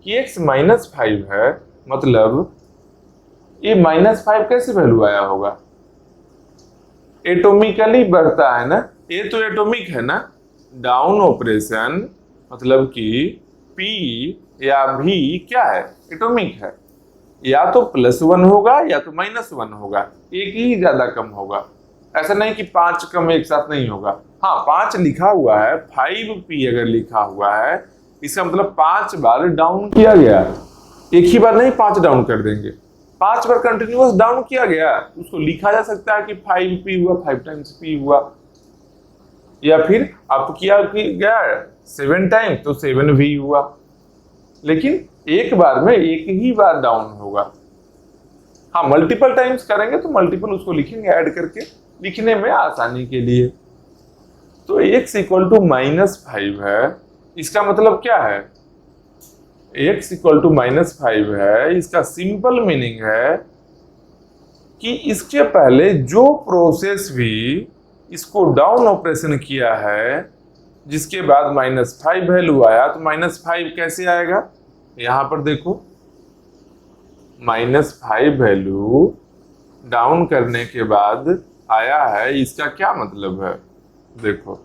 कि x -5 है, मतलब ये -5 कैसे वैल्यू आया होगा, एटॉमिकली बढ़ता है ना, ये तो एटॉमिक है ना, डाउन ऑपरेशन मतलब कि p या v क्या है, एटॉमिक है, या तो +1 होगा या तो -1 होगा, एक ही ज्यादा कम होगा। ऐसा नहीं कि 5 कम एक साथ नहीं होगा, हाँ 5 लिखा हुआ है, 5p अगर लिखा हुआ है इसका मतलब 5 बार डाउन किया गया, एक ही बार नहीं 5 डाउन कर देंगे, 5 बार कंटिन्यूअस डाउन किया गया, उसको लिखा जा सकता है कि 5p हुआ, 5 टाइम्स p हुआ, या फिर अप किया गया 7 टाइम तो 7v हुआ, लेकिन एक बार में एक ही बार डाउन होगा। हाँ मल्टीपल टाइम्स करेंगे तो मल्टीपल उसको लिखेंगे ऐड करके, लिखने में आसानी के लिए। तो x = -5 है, इसका मतलब क्या है, x = -5 है, इसका सिंपल मीनिंग है कि इसके पहले जो प्रोसेस भी इसको डाउन ऑपरेशन किया है, जिसके बाद -5 वैल्यू आया, तो -5 कैसे आएगा, यहां पर देखो -5 वैल्यू डाउन करने के बाद आया है, इसका क्या मतलब है, देखो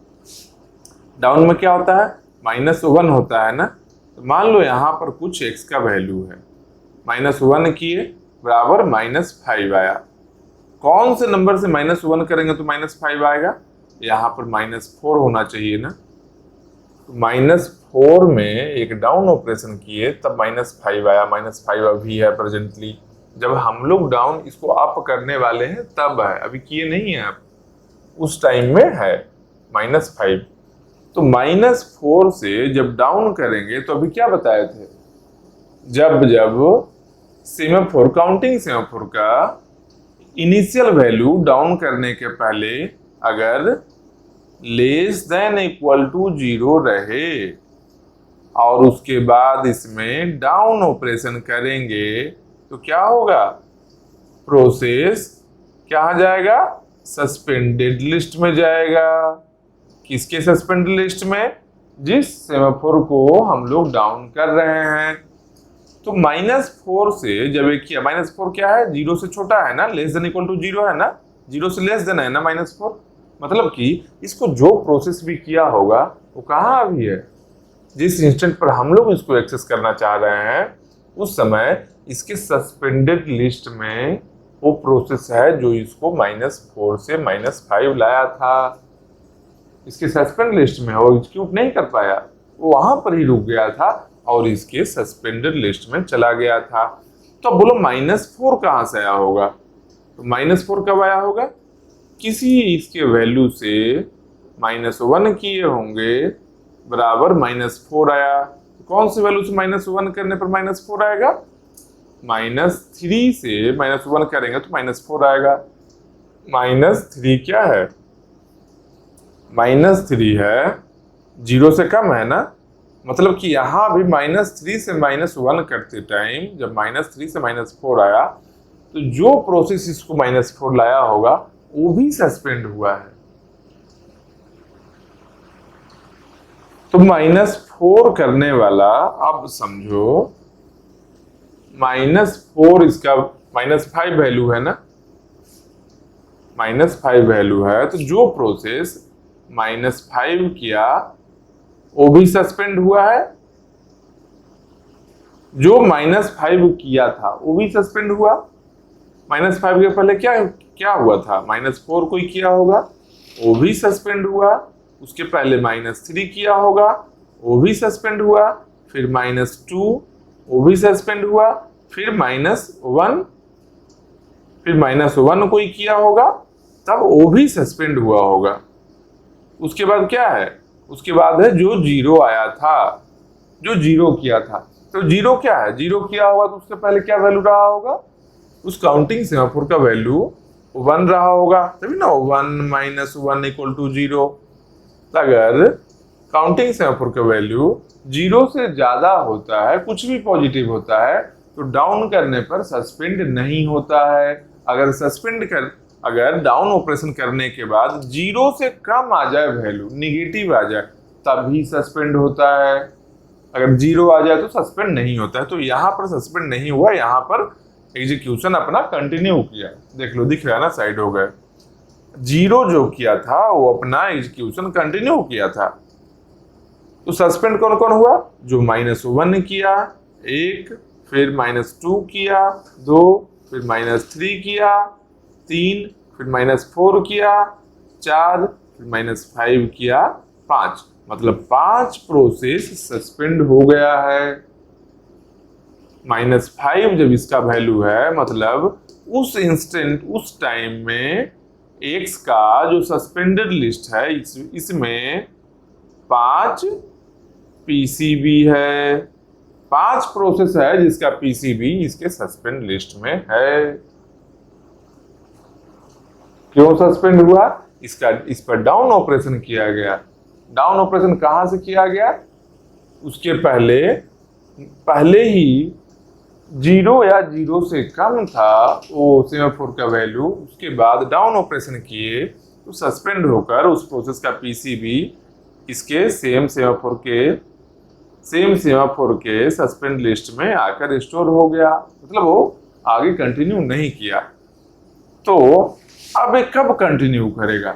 डाउन में क्या होता है, -1 होता है ना, तो मान लो यहां पर कुछ x का वैल्यू है, -1 किए बराबर -5 आया, कौन से नंबर से -1 करेंगे तो -5 आएगा, यहाँ पर -4 होना चाहिए ना, तो -4 में एक डाउन ऑपरेशन किए तब -5 आया, -5 अभी है प्रेजेंटली, जब हम लोग डाउन इसको अप करने वाले हैं तब है, अभी किए नहीं है आप, उस टाइम में है -5। तो -4 से जब डाउन करेंगे तो अभी क्या बताए थे, जब सेमाफोर काउंटिंग सेमाफोर का इनिशियल वैल्यू डाउन करने के पहले अगर लेस देन इक्वल टू 0 रहे और उसके बाद इसमें डाउन ऑपरेशन करेंगे तो क्या होगा, प्रोसेस क्या जाएगा, सस्पेंडेड लिस्ट में जाएगा। किसके सस्पेंडेड लिस्ट में, जिस सेमाफोर को हम लोग डाउन कर रहे हैं। तो -4 से जब एक किया, -4 क्या है, 0 से छोटा है ना, लेस देन इक्वल टू 0 है ना, 0 से लेस देन है ना -4, मतलब कि इसको जो प्रोसेस भी किया होगा वो कहाँ अभी है, जिस इंस्टेंट पर हम लोग इसको एक्सेस करना चाह रहे हैं उस समय इसके सस्पेंडेड लिस्ट में वो प्रोसेस है जो इसको -4 से -5 लाया था। इसके सस्पेंड लिस्ट में वो एग्जीक्यूट नहीं कर पाया, वो वहां पर ही रुक गया था और इसके सस्पेंडेड लिस्ट में चला गया था। तो अब बोलो -4 कहां से आया होगा? तो -4 कब आया होगा? किसी इसके वैल्यू से -1 किए होंगे बराबर -4 आया। तो कौन सी वैल्यू से -1 करने पर -4 आएगा? -3 से -1 करेंगे तो -4 आएगा। -3 क्या है? -3 है, 0 से कम है ना, मतलब कि यहां भी -3 से -1 करते टाइम जब -3 से -4 आया तो जो प्रोसेस इसको -4 लाया होगा वो भी सस्पेंड हुआ है। तो -4 करने वाला, अब समझो -4 इसका -5 वैल्यू है ना, -5 वैल्यू है, तो जो प्रोसेस -5 किया वो भी सस्पेंड हुआ है, जो -5 किया था वो भी सस्पेंड हुआ। -5 के पहले क्या क्या हुआ था? -4 कोई किया होगा, वो भी सस्पेंड हुआ। उसके पहले -3 किया होगा, वो भी सस्पेंड हुआ। फिर -2 वो भी सस्पेंड हुआ। फिर -1, फिर -1 कोई किया होगा तब वो भी सस्पेंड हुआ होगा। उसके बाद क्या है? उसके बाद है जो 0 आया था, जो 0 किया था। तो 0 क्या है? 0 किया होगा तो उसके पहले क्या वैल्यू रहा होगा? उस काउंटिंग सेमाफोर का वैल्यू 1 रहा होगा, तभी ना 1 - 1 = 0। अगर काउंटिंग सेमाफोर का वैल्यू 0 से ज्यादा होता है, कुछ भी पॉजिटिव होता है, तो डाउन करने पर सस्पेंड नहीं होता है। अगर डाउन ऑपरेशन करने के बाद 0 से कम आ जाए वैल्यू, निगेटिव आ जाए, तभी सस्पेंड होता है। अगर 0 आ जाए तो सस्पेंड नहीं होता है। तो यहाँ पर सस्पेंड नहीं हुआ, यहाँ पर एग्जीक्यूशन अपना कंटिन्यू किया। देख लो, दिख रहा है ना, साइड हो गए। 0 जो किया था वो अपना एग्जीक्यूशन कंटिन्यू किया था। तो सस्पेंड कौन कौन हुआ? जो -1 किया 1, फिर -2 किया 2, फिर -3 किया 3, फिर -4 किया 4, फिर -5 किया 5। मतलब 5 प्रोसेस सस्पेंड हो गया है। -5 जब इसका वैल्यू है, मतलब उस इंस्टेंट, उस टाइम में एक्स का जो सस्पेंडेड लिस्ट है, इसमें 5 पीसीबी है, 5 प्रोसेस है जिसका पीसीबी इसके सस्पेंड लिस्ट में है। क्यों सस्पेंड हुआ? इस पर डाउन ऑपरेशन किया गया। डाउन ऑपरेशन कहां से किया गया? उसके पहले ही 0 या 0 से कम था वो सेमाफोर का वैल्यू, उसके बाद डाउन ऑपरेशन किए तो सस्पेंड होकर उस प्रोसेस का पीसीबी इसके सेम सेमाफोर के सस्पेंड लिस्ट में आकर स्टोर हो गया। मतलब वो आगे कंटिन्यू नहीं किया। तो अब कब कंटिन्यू करेगा?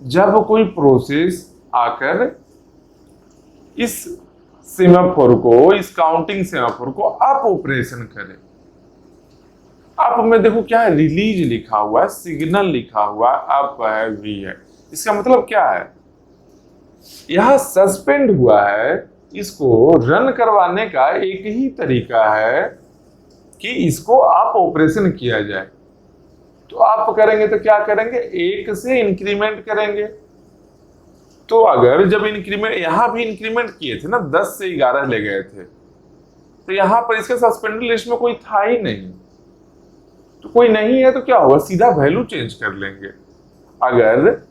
जब कोई प्रोसेस आकर इस सेमाफोर को, इस काउंटिंग सेमाफोर को अप ऑपरेशन करे। अप में देखो क्या है, रिलीज लिखा हुआ है, सिग्नल लिखा हुआ है, अप है, वी है। इसका मतलब क्या है? यह सस्पेंड हुआ है, इसको रन करवाने का एक ही तरीका है कि इसको अप ऑपरेशन किया जाए। तो अप करेंगे तो क्या करेंगे? 1 से इंक्रीमेंट करेंगे। तो अगर जब इंक्रीमेंट, यहां भी इंक्रीमेंट किए थे ना, 10 से 11 ले गए थे, तो यहां पर इसके सस्पेंडेड लिस्ट में कोई था ही नहीं। तो कोई नहीं है तो क्या होगा? सीधा वैल्यू चेंज कर लेंगे। अगर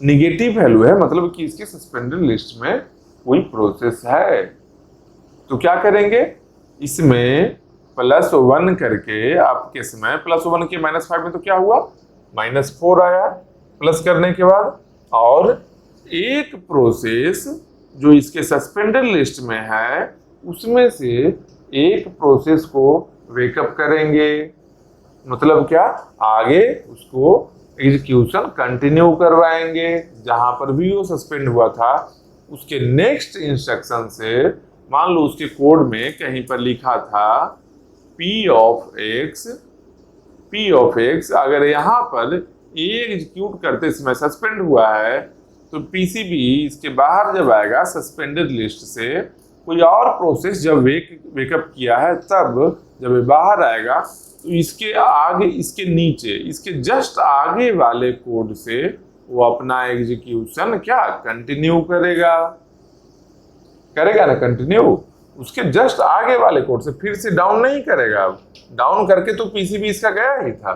निगेटिव वैल्यू है, मतलब कि इसके सस्पेंडेड लिस्ट में कोई प्रोसेस है, तो क्या करेंगे? इसमें +1 करके, आपके समय +1 के -5 में तो क्या हुआ? -4 आया प्लस करने के बाद। और एक प्रोसेस जो इसके सस्पेंडेड लिस्ट में है, उसमें से एक प्रोसेस को वेकअप करेंगे। मतलब क्या? आगे उसको एग्जीक्यूशन कंटिन्यू करवाएंगे। जहां पर भी वो सस्पेंड हुआ था उसके नेक्स्ट इंस्ट्रक्शन से, मान लो उसके कोड में कहीं पर लिखा था पी ऑफ एक्स अगर यहाँ पर ए एग्जीक्यूट करते समय सस्पेंड हुआ है तो पीसीबी इसके बाहर जब आएगा सस्पेंडेड लिस्ट से, कोई और प्रोसेस जब वेकअप किया है तब जब ये बाहर आएगा तो इसके आगे, इसके नीचे, इसके जस्ट आगे वाले कोड से वो अपना एग्जीक्यूशन क्या कंटिन्यू करेगा ना, कंटिन्यू उसके जस्ट आगे वाले कोड से, फिर से डाउन नहीं करेगा। डाउन करके तो पीसीबी इसका गया ही था,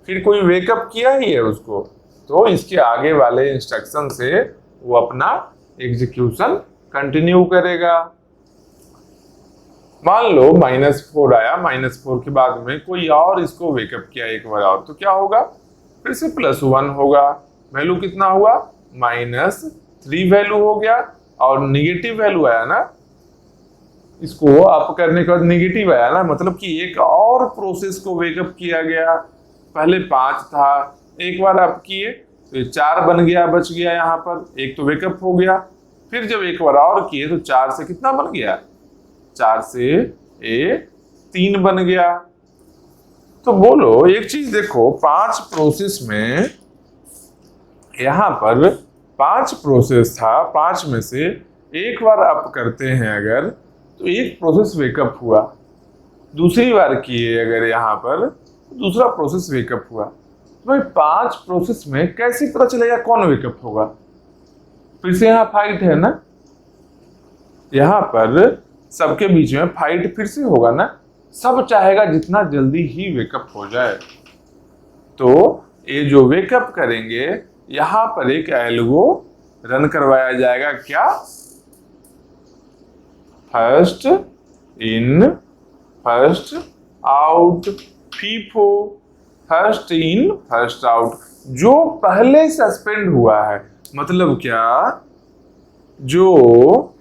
फिर कोई वेकअप किया ही है उसको, तो इसके आगे वाले इंस्ट्रक्शन से वो अपना एग्जीक्यूशन कंटिन्यू करेगा। मान लो -4 आया, -4 के बाद में कोई और इसको वेकअप किया एक बार और, तो क्या होगा, फिर से +1 होगा। वैल्यू कितना हुआ, -3 वैल्यू हो गया, और निगेटिव वैल्यू आया ना, इसको अप करने के बाद निगेटिव आया ना, मतलब कि एक और प्रोसेस को वेकअप किया गया। पहले 5 था, एक बार अप किए तो 4 बन गया, बच गया, यहाँ पर एक तो वेकअप हो गया। फिर जब एक बार और किए तो 4 से कितना बन गया, 4 से 3 बन गया। तो बोलो एक चीज देखो, 5 प्रोसेस में, यहाँ पर 5 प्रोसेस था, 5 में से एक बार अप करते हैं अगर तो एक प्रोसेस वेकअप हुआ, दूसरी बार किए अगर यहाँ पर तो दूसरा प्रोसेस वेकअप हुआ। तो भाई 5 प्रोसेस में कैसे पता चलेगा कौन वेकअप होगा, फिर से यहाँ फाइट है ना, यहाँ पर सबके बीच में फाइट फिर से होगा ना, सब चाहेगा जितना जल्दी ही वेकअप हो जाए। तो ये जो वेकअप करेंगे यहाँ पर एक एल्गो रन करवाया जाएगा, क्या, first in first out, FIFO, first in first out. जो पहले सस्पेंड हुआ है, मतलब क्या, जो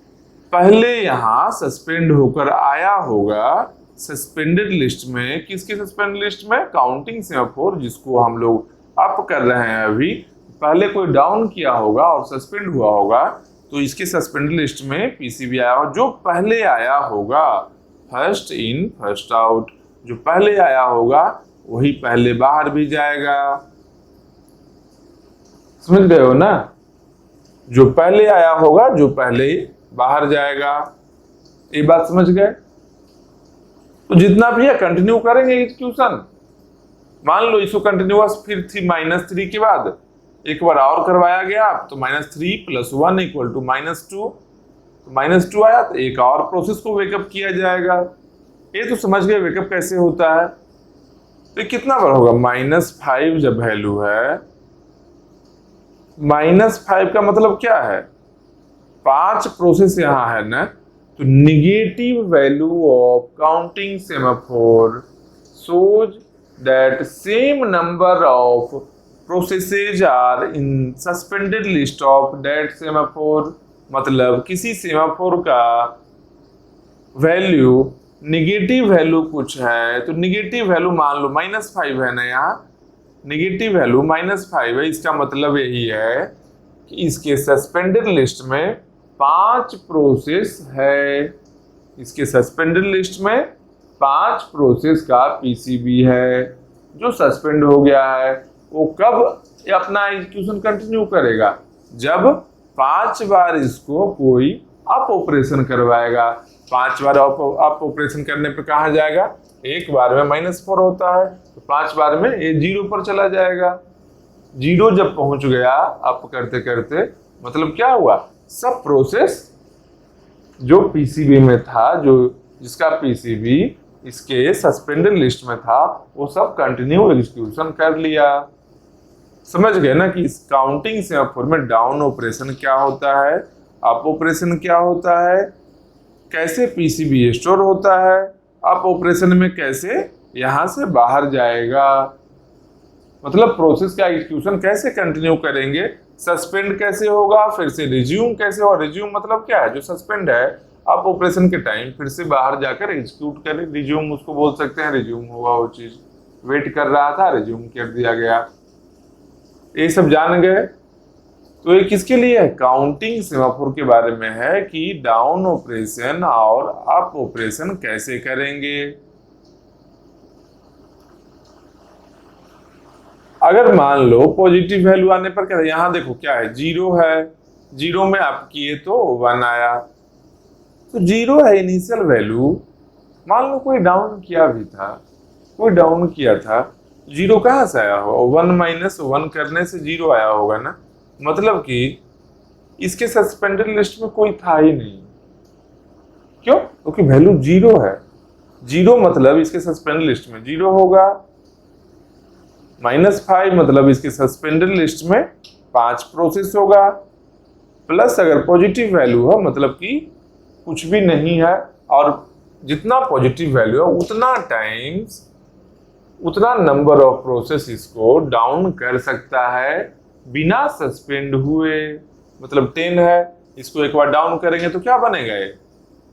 पहले यहां सस्पेंड होकर आया होगा सस्पेंडेड लिस्ट में, किसकी सस्पेंड लिस्ट में, काउंटिंग सेमाफोर, जिसको हम लोग अप कर रहे हैं अभी, पहले कोई डाउन किया होगा और सस्पेंड हुआ होगा तो इसके सस्पेंडेड लिस्ट में पीसीबी आया होगा। जो पहले आया होगा, फर्स्ट इन फर्स्ट आउट, जो पहले आया होगा वही पहले बाहर भी जाएगा। समझ गए हो ना, जो पहले आया होगा जो पहले बाहर जाएगा, ये बात समझ गए। तो जितना भी है कंटिन्यू करेंगे एग्जीक्यूशन। मान लो इसको कंटिन्यूअस फिर थी -3 के बाद एक बार और करवाया गया, तो -3 + 1 = -2, तो -2 आया तो एक और प्रोसेस को वेकअप किया जाएगा। ये तो समझ गए वेकअप कैसे होता है। तो कितना बार होगा, -5 जब वैल्यू है, -5 का मतलब क्या है, 5 प्रोसेस यहाँ है ना, तो negative value of counting semaphore shows that same number of processes are in suspended list of that semaphore। मतलब किसी सेमाफोर का वैल्यू निगेटिव वैल्यू कुछ है, तो निगेटिव वैल्यू मान लो -5 है ना, यहाँ निगेटिव वैल्यू -5 है, इसका मतलब यही है कि इसके सस्पेंडेड लिस्ट में 5 प्रोसेस है, इसके सस्पेंडेड लिस्ट में 5 प्रोसेस का पीसीबी है। जो सस्पेंड हो गया है वो कब अपना एग्जीक्यूशन कंटिन्यू करेगा, जब 5 बार इसको कोई अप ऑपरेशन करवाएगा। 5 बार अप ऑपरेशन करने पे कहाँ जाएगा, एक बार में -4 होता है, तो 5 बार में ये 0 पर चला जाएगा। 0 जब पहुंच गया अप करते करते, मतलब क्या हुआ, सब प्रोसेस जो पीसीबी में था, जो जिसका पीसीबी इसके सस्पेंडेड लिस्ट में था, वो सब कंटिन्यू एग्जीक्यूशन कर लिया। समझ गए ना कि इस काउंटिंग सेमाफोर में डाउन ऑपरेशन क्या होता है, अप ऑपरेशन क्या होता है, कैसे पीसीबी स्टोर होता है, अप ऑपरेशन में कैसे यहां से बाहर जाएगा, मतलब प्रोसेस का एग्जीक्यूशन कैसे कंटिन्यू करेंगे, सस्पेंड कैसे होगा, फिर से रिज्यूम कैसे होगा। रिज्यूम मतलब क्या है, जो सस्पेंड है अप ऑपरेशन के टाइम फिर से बाहर जाकर एग्जीक्यूट करे, रिज्यूम उसको बोल सकते हैं, रिज्यूम होगा, वो चीज वेट कर रहा था, रिज्यूम कर दिया गया। ये सब जान गए। तो ये किसके लिए है, काउंटिंग सेमाफोर के बारे में है कि डाउन ऑपरेशन और अप ऑपरेशन कैसे करेंगे। अगर मान लो पॉजिटिव वैल्यू आने पर क्या है, यहाँ देखो क्या है, जीरो है, जीरो में आप किए तो 1 आया, तो जीरो है इनिशियल वैल्यू। मान लो कोई डाउन किया भी था, कोई डाउन किया था, जीरो कहाँ से आया हो, 1 माइनस 1 करने से जीरो आया होगा ना, मतलब कि इसके सस्पेंडेड लिस्ट में कोई था ही नहीं। क्यों? क्योंकि वैल्यू जीरो है, जीरो मतलब इसके सस्पेंडेड लिस्ट में जीरो होगा, -5 मतलब इसके सस्पेंडेड लिस्ट में 5 प्रोसेस होगा, प्लस अगर पॉजिटिव वैल्यू हो मतलब कि कुछ भी नहीं है, और जितना पॉजिटिव वैल्यू है उतना टाइम्स उतना नंबर ऑफ प्रोसेस इसको डाउन कर सकता है बिना सस्पेंड हुए। मतलब 10 है, इसको एक बार डाउन करेंगे तो क्या बनेगा,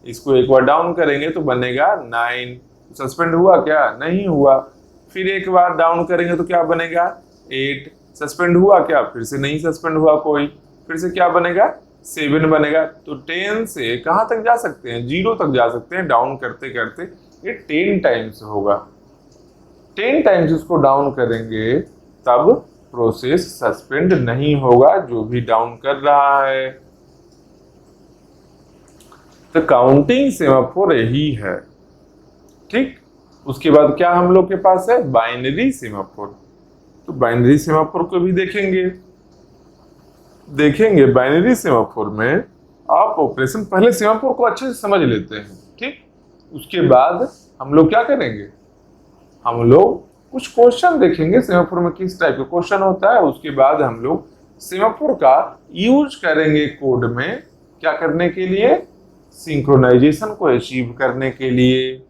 इसको एक बार डाउन करेंगे तो बनेगा 9, सस्पेंड हुआ क्या, नहीं हुआ। फिर एक बार डाउन करेंगे तो क्या बनेगा 8, सस्पेंड हुआ क्या, फिर से नहीं सस्पेंड हुआ कोई, फिर से क्या बनेगा 7 बनेगा। तो 10 से कहां तक जा सकते हैं, 0 तक जा सकते हैं डाउन करते करते। ये 10 टाइम्स होगा, 10 टाइम्स इसको डाउन करेंगे तब प्रोसेस सस्पेंड नहीं होगा जो भी डाउन कर रहा है। तो काउंटिंग सेमाफोर यही है, ठीक। उसके बाद क्या हम लोग के पास है, बाइनरी सेमाफोर। तो बाइनरी सेमाफोर को भी देखेंगे बाइनरी सेमाफोर में आप ऑपरेशन, पहले सेमाफोर को अच्छे से समझ लेते हैं, ठीक। उसके बाद हम लोग क्या करेंगे, हम लोग कुछ क्वेश्चन देखेंगे सेमाफोर में किस टाइप का क्वेश्चन होता है। उसके बाद हम लोग सेमाफोर का यूज करेंगे कोड में, क्या करने के लिए, सिंक्रोनाइजेशन को अचीव करने के लिए।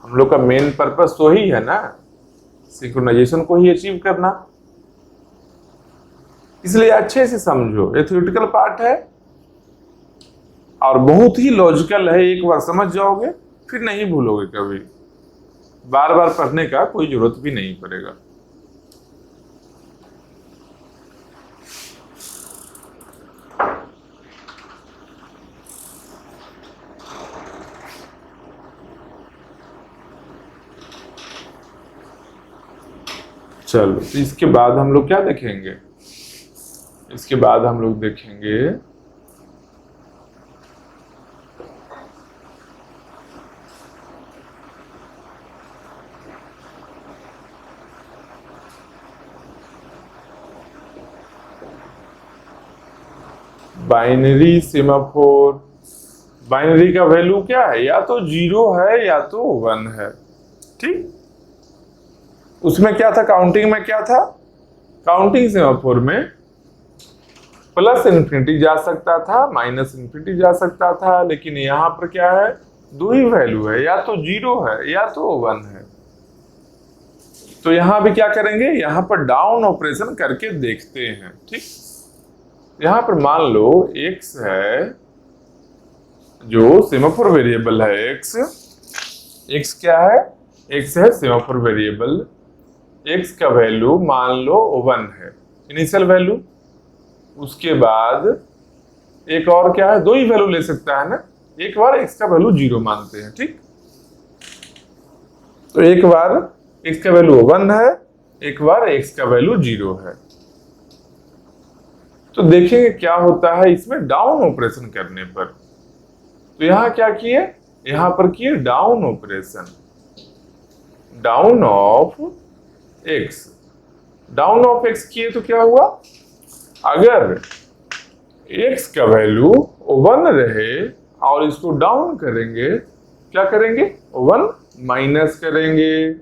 हम लोग का मेन पर्पस तो ही है ना, सिंक्रोनाइजेशन को ही अचीव करना, इसलिए अच्छे से समझो। ये थ्योरेटिकल पार्ट है और बहुत ही लॉजिकल है, एक बार समझ जाओगे फिर नहीं भूलोगे कभी, बार बार पढ़ने का कोई जरूरत भी नहीं पड़ेगा। चलो, तो इसके बाद हम लोग क्या देखेंगे, इसके बाद हम लोग देखेंगे बाइनरी सेमाफोर। बाइनरी का वैल्यू क्या है, या तो 0 है या तो 1 है, ठीक। उसमें क्या था, काउंटिंग में क्या था, काउंटिंग सेमाफोर में प्लस इन्फिनिटी जा सकता था, माइनस इन्फिनिटी जा सकता था, लेकिन यहाँ पर क्या है, दो ही वैल्यू है, या तो 0 है या तो 1 है। तो यहाँ भी क्या करेंगे, यहाँ पर डाउन ऑपरेशन करके देखते हैं, ठीक। यहाँ पर मान लो x है, जो सेमाफोर वेरिएबल है, x क्या है, x है सेमाफोर वेरिएबल। x का वैल्यू मान लो 1 है इनिशियल वैल्यू। उसके बाद एक और क्या है, दो ही वैल्यू ले सकता है ना, एक बार x का वैल्यू 0 मानते हैं, ठीक। तो एक बार x का वैल्यू 1 है, एक बार x का वैल्यू 0 है। तो देखेंगे क्या होता है इसमें डाउन ऑपरेशन करने पर। तो यहां क्या किए, यहां पर किए down operation, down of x, down of x किए तो क्या हुआ, अगर x का वैल्यू 1 रहे और इसको डाउन करेंगे, क्या करेंगे 1 माइनस करेंगे।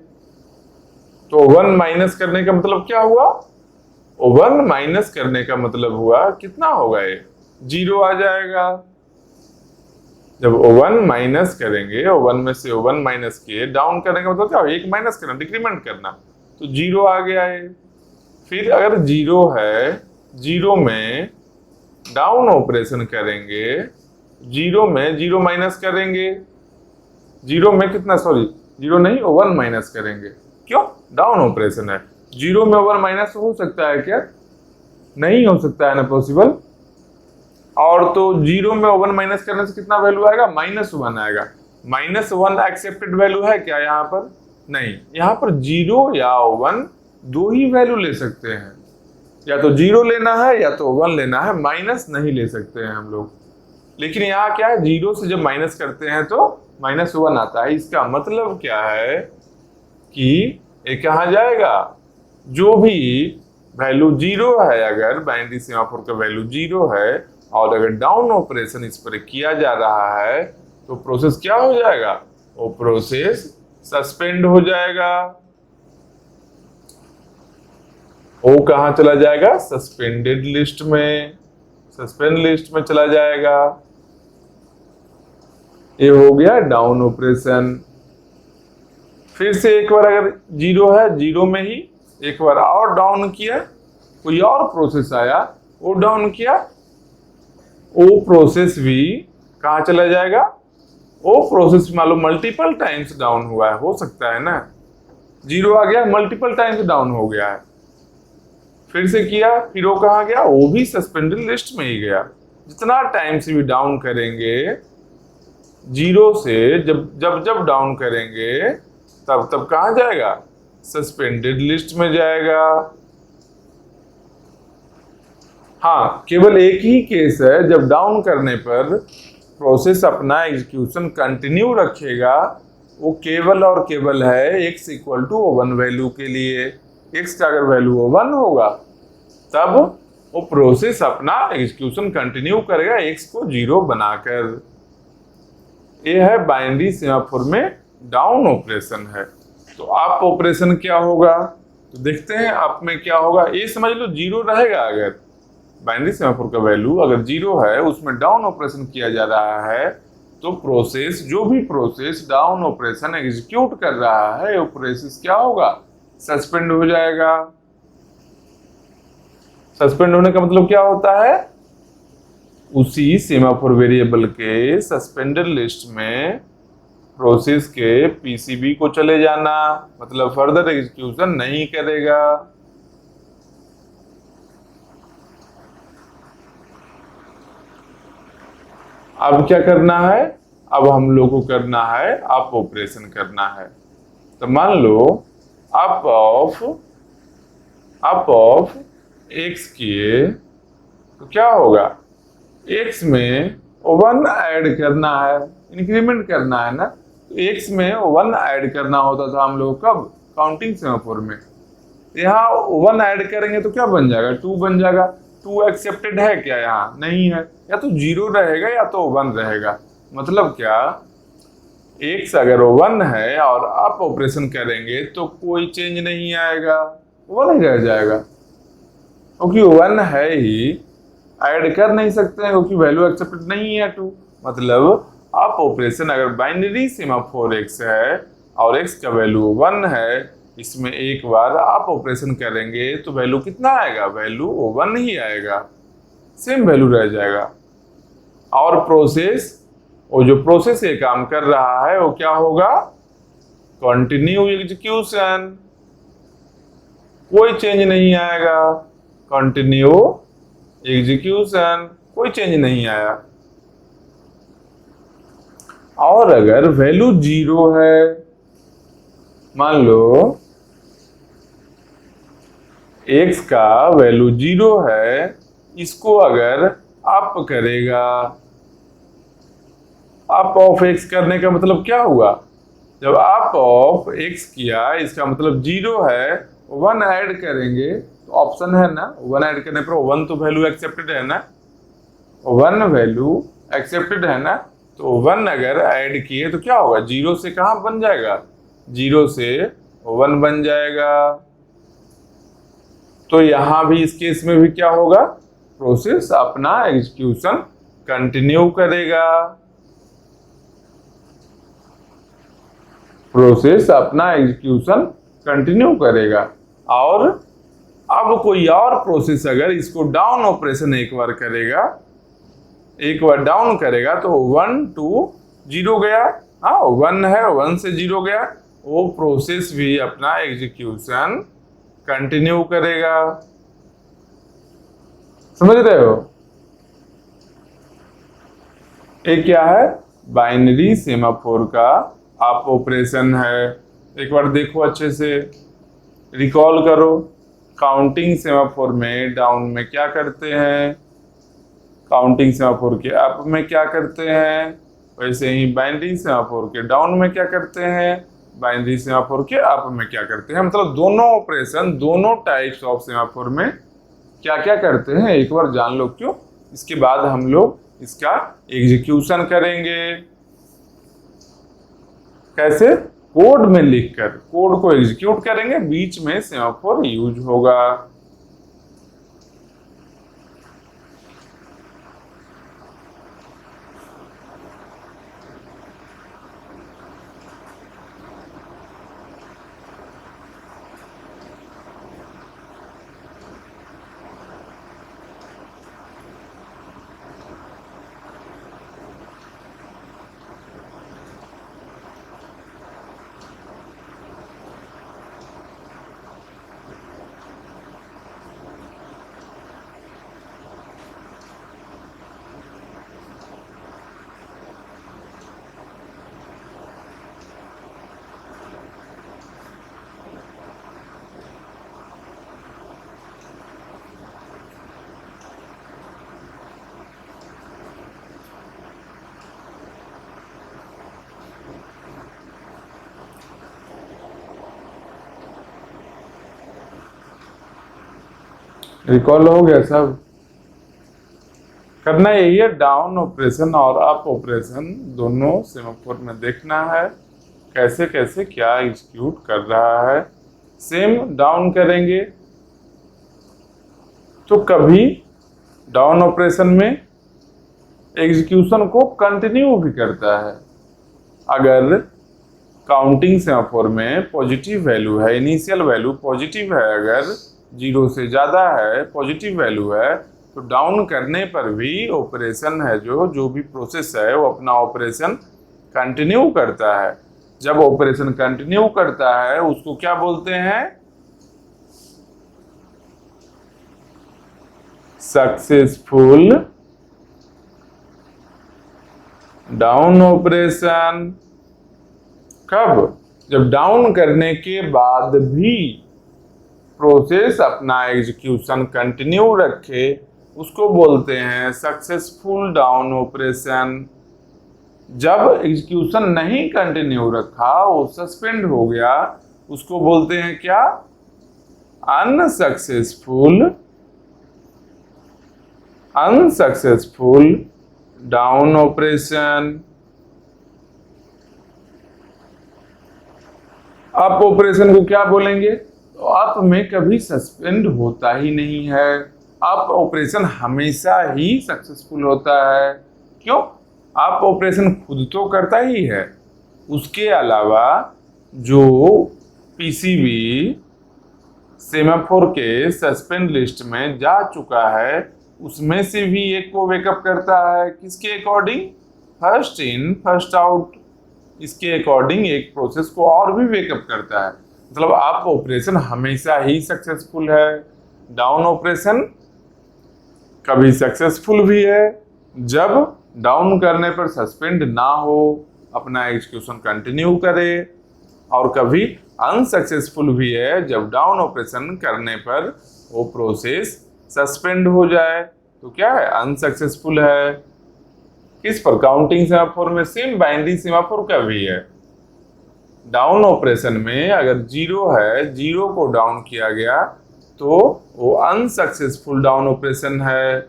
तो 1 माइनस करने का मतलब क्या हुआ, 1 माइनस करने का मतलब हुआ कितना होगा, ये 0 आ जाएगा। जब 1 माइनस करेंगे, 1 में से 1 माइनस किए, डाउन करने का मतलब क्या हो, 1 माइनस करना, डिक्रीमेंट करना, तो 0 आ गया है। फिर अगर 0 है, 0 में डाउन ऑपरेशन करेंगे, 0 में 0 माइनस करेंगे, 0 में कितना, सॉरी 0 नहीं 1 माइनस करेंगे, क्यों, डाउन ऑपरेशन है। 0 में 1 माइनस हो सकता है क्या, नहीं हो सकता है ना, पॉसिबल। और तो 0 में 1 माइनस करने से कितना वैल्यू आएगा, -1 आएगा। -1 एक्सेप्टेड वैल्यू है क्या यहाँ पर, नहीं, यहाँ पर 0 या 1 दो ही वैल्यू ले सकते हैं, या तो 0 लेना है या तो 1 लेना है, माइनस नहीं ले सकते हैं हम लोग। लेकिन यहाँ क्या है, 0 से जब माइनस करते हैं तो -1 आता है। इसका मतलब क्या है कि ये कहाँ जाएगा, जो भी वैल्यू 0 है, अगर बाइनरी सेमाफोर का वैल्यू 0 है और अगर डाउन ऑपरेशन इस पर किया जा रहा है तो प्रोसेस क्या हो जाएगा, वो प्रोसेस सस्पेंड हो जाएगा। वो कहाँ चला जाएगा, सस्पेंडेड लिस्ट में, सस्पेंड लिस्ट में चला जाएगा। ये हो गया डाउन ऑपरेशन। फिर से एक बार अगर 0 है, 0 में ही एक बार और डाउन किया, कोई और प्रोसेस आया, वो डाउन किया, वो प्रोसेस भी कहाँ चला जाएगा, वो प्रोसेस मान लो मल्टीपल टाइम्स डाउन हुआ है, हो सकता है ना, 0 आ गया, मल्टीपल टाइम्स डाउन हो गया है। फिर से किया, फिर वो कहाँ गया, वो भी सस्पेंडेड लिस्ट में ही गया। जितना टाइम से भी डाउन करेंगे, 0 से जब डाउन करेंगे तब कहाँ जाएगा, सस्पेंडेड लिस्ट में जाएगा। हाँ, केवल एक ही केस है जब डाउन करने पर प्रोसेस अपना एग्जीक्यूशन कंटिन्यू रखेगा, वो केवल और केवल है x = 1 वैल्यू के लिए। x का अगर वैल्यू 1 होगा तब वो प्रोसेस अपना एग्जीक्यूशन कंटिन्यू करेगा x को 0 बनाकर। ये है बाइनरी सेमाफोर में डाउन ऑपरेशन है। तो अप ऑपरेशन क्या होगा, तो देखते हैं अप में क्या होगा। ये समझ लो 0 रहेगा, अगर बाइनरी सेमाफोर का वैल्यू अगर 0 है, उसमें डाउन ऑपरेशन किया जा रहा है, तो प्रोसेस, जो भी प्रोसेस डाउन ऑपरेशन एग्जीक्यूट कर रहा है, वो प्रोसेस क्या होगा, सस्पेंड हो जाएगा। सस्पेंड होने का मतलब क्या होता है, उसी सेमाफोर वेरिएबल के सस्पेंडेड लिस्ट में प्रोसेस के पीसीबी को चले जाना, मतलब फर्दर एग्जीक्यूशन नहीं करेगा। अब क्या करना है, अब हम लोग को करना है अप ऑपरेशन करना है। तो मान लो अप ऑफ x किए तो क्या होगा, x में 1 ऐड करना है, इंक्रीमेंट करना है ना। तो x में 1 ऐड करना होता था हम लोग कब, काउंटिंग सेमाफोर में। यहाँ 1 ऐड करेंगे तो क्या बन जाएगा, 2 बन जाएगा। 2 एक्सेप्टेड है क्या, यहाँ नहीं है, या तो 0 रहेगा या तो 1 रहेगा। मतलब क्या, x अगर 1 है और अप ऑपरेशन करेंगे तो कोई चेंज नहीं आएगा, 1 ही रह जाएगा, क्योंकि 1 है ही, ऐड कर नहीं सकते हैं क्योंकि वैल्यू एक्सेप्टेड नहीं है 2। मतलब अप ऑपरेशन अगर बाइनरी सेमाफोर x है और x का वैल्यू 1 है, इसमें एक बार अप ऑपरेशन करेंगे तो वैल्यू कितना आएगा, वैल्यू 1 ही आएगा, सेम वैल्यू रह जाएगा। और प्रोसेस, वो जो प्रोसेस ये काम कर रहा है वो क्या होगा, कंटिन्यू एग्जीक्यूशन, कोई चेंज नहीं आएगा, कंटिन्यू एग्जीक्यूशन, कोई चेंज नहीं आया। और अगर वैल्यू 0 है, मान लो x का वैल्यू 0 है, इसको अगर अप करेगा, अप ऑफ x करने का मतलब क्या हुआ, जब अप ऑफ x किया इसका मतलब 0 है, 1 ऐड करेंगे तो ऑप्शन है ना, 1 ऐड करने पर 1 तो वैल्यू एक्सेप्टेड है ना, 1 वैल्यू एक्सेप्टेड है ना, तो 1 अगर ऐड किए तो क्या होगा, 0 से कहाँ बन जाएगा, 0 से 1 बन जाएगा। तो यहां भी इस केस में भी क्या होगा, प्रोसेस अपना एग्जीक्यूशन कंटिन्यू करेगा, प्रोसेस अपना एग्जीक्यूशन कंटिन्यू करेगा। और अब कोई और प्रोसेस अगर इसको डाउन ऑपरेशन एक बार करेगा, एक बार डाउन करेगा तो 1 to 0 गया, हाँ 1 है, 1 से 0 गया, वो प्रोसेस भी अपना एग्जीक्यूशन कंटिन्यू करेगा। समझ रहे हो, ये क्या है, बाइनरी सेमाफोर का अप ऑपरेशन है। एक बार देखो अच्छे से, रिकॉल करो, काउंटिंग सेमाफोर में डाउन में क्या करते हैं, काउंटिंग सेमाफोर के अप में क्या करते हैं, वैसे ही बाइनरी सेमाफोर के डाउन में क्या करते हैं, बाइनरी सेमाफोर के अप में क्या करते हैं। मतलब दोनों ऑपरेशन, दोनों टाइप्स ऑफ सेमाफोर में क्या क्या करते हैं एक बार जान लो। क्यों? इसके बाद हम लोग इसका एग्जीक्यूशन करेंगे। कैसे? कोड में लिखकर कोड को एग्जीक्यूट करेंगे, बीच में सेमाफोर यूज होगा। रिकॉल हो गया सब? करना यही है, डाउन ऑपरेशन और अप ऑपरेशन दोनों सेमाफोर में देखना है कैसे कैसे क्या एग्जीक्यूट कर रहा है। सेम डाउन करेंगे तो कभी डाउन ऑपरेशन में एग्जीक्यूशन को कंटिन्यू भी करता है। अगर काउंटिंग सेमाफोर में पॉजिटिव वैल्यू है, इनिशियल वैल्यू पॉजिटिव है, अगर 0 से ज़्यादा है, पॉजिटिव वैल्यू है, तो डाउन करने पर भी ऑपरेशन है जो भी प्रोसेस है वो अपना ऑपरेशन कंटिन्यू करता है। जब ऑपरेशन कंटिन्यू करता है उसको क्या बोलते हैं? Successful down operation. कब? जब डाउन करने के बाद भी प्रोसेस अपना एग्जीक्यूशन कंटिन्यू रखे, उसको बोलते हैं सक्सेसफुल डाउन ऑपरेशन। जब एग्जीक्यूशन नहीं कंटिन्यू रखा, वो सस्पेंड हो गया, उसको बोलते हैं क्या? Unsuccessful down operation. Up operation को क्या बोलेंगे? तो अप में कभी सस्पेंड होता ही नहीं है, अप ऑपरेशन हमेशा ही सक्सेसफुल होता है। क्यों? अप ऑपरेशन खुद तो करता ही है, उसके अलावा जो पीसीबी सेमाफोर के सस्पेंड लिस्ट में जा चुका है उसमें से भी एक को वेकअप करता है। किसके according? First in first out. इसके अकॉर्डिंग एक प्रोसेस को और भी वेकअप करता है। मतलब अप ऑपरेशन हमेशा ही सक्सेसफुल है, डाउन ऑपरेशन कभी सक्सेसफुल भी है जब डाउन करने पर सस्पेंड ना हो, अपना एग्जीक्यूशन कंटिन्यू करे, और कभी अनसक्सेसफुल भी है जब डाउन ऑपरेशन करने पर वो प्रोसेस सस्पेंड हो जाए। तो क्या है? अनसक्सेसफुल है। किस पर? काउंटिंग सेमाफोर में। सेम बाइनरी सेमाफोर का भी है। डाउन ऑपरेशन में अगर 0 है, 0 को डाउन किया गया तो वो अनसक्सेसफुल डाउन ऑपरेशन है,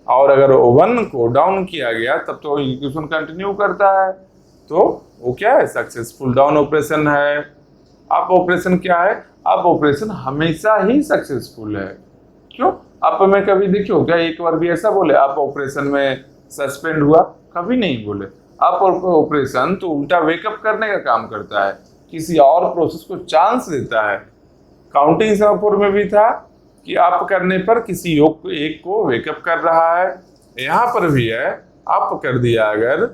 और अगर 1 को डाउन किया गया तब तो एग्जीक्यूशन कंटिन्यू करता है, तो वो क्या है? सक्सेसफुल डाउन ऑपरेशन है। अप ऑपरेशन क्या है? अप ऑपरेशन हमेशा ही सक्सेसफुल है। क्यों? अप में कभी देखियो क्या एक बार भी ऐसा बोले अप ऑपरेशन में सस्पेंड हुआ? कभी नहीं बोले। अप ऑपरेशन तो उल्टा वेकअप करने का काम करता है, किसी और प्रोसेस को चांस देता है। काउंटिंग सेमाफोर में भी था कि अप करने पर किसी एक को वेकअप कर रहा है, यहाँ पर भी है। अप कर दिया, अगर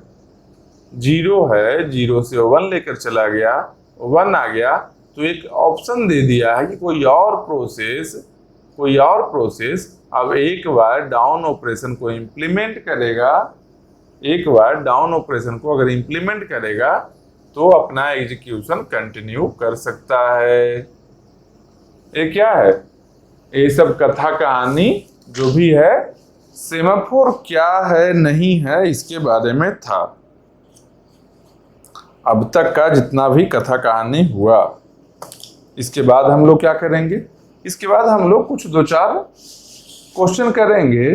0 है, 0 से 1 लेकर चला गया, 1 आ गया, तो एक ऑप्शन दे दिया है कि कोई और प्रोसेस अब एक बार डाउन ऑपरेशन को इम्प्लीमेंट करेगा, एक बार डाउन ऑपरेशन को अगर इम्प्लीमेंट करेगा तो अपना एग्जीक्यूशन कंटिन्यू कर सकता है। ये क्या है? ये सब कथा कहानी जो भी है, सेमाफोर क्या है नहीं है इसके बारे में था। अब तक का जितना भी कथा कहानी हुआ, इसके बाद हम लोग क्या करेंगे? इसके बाद हम लोग कुछ 2-4 क्वेश्चन करेंगे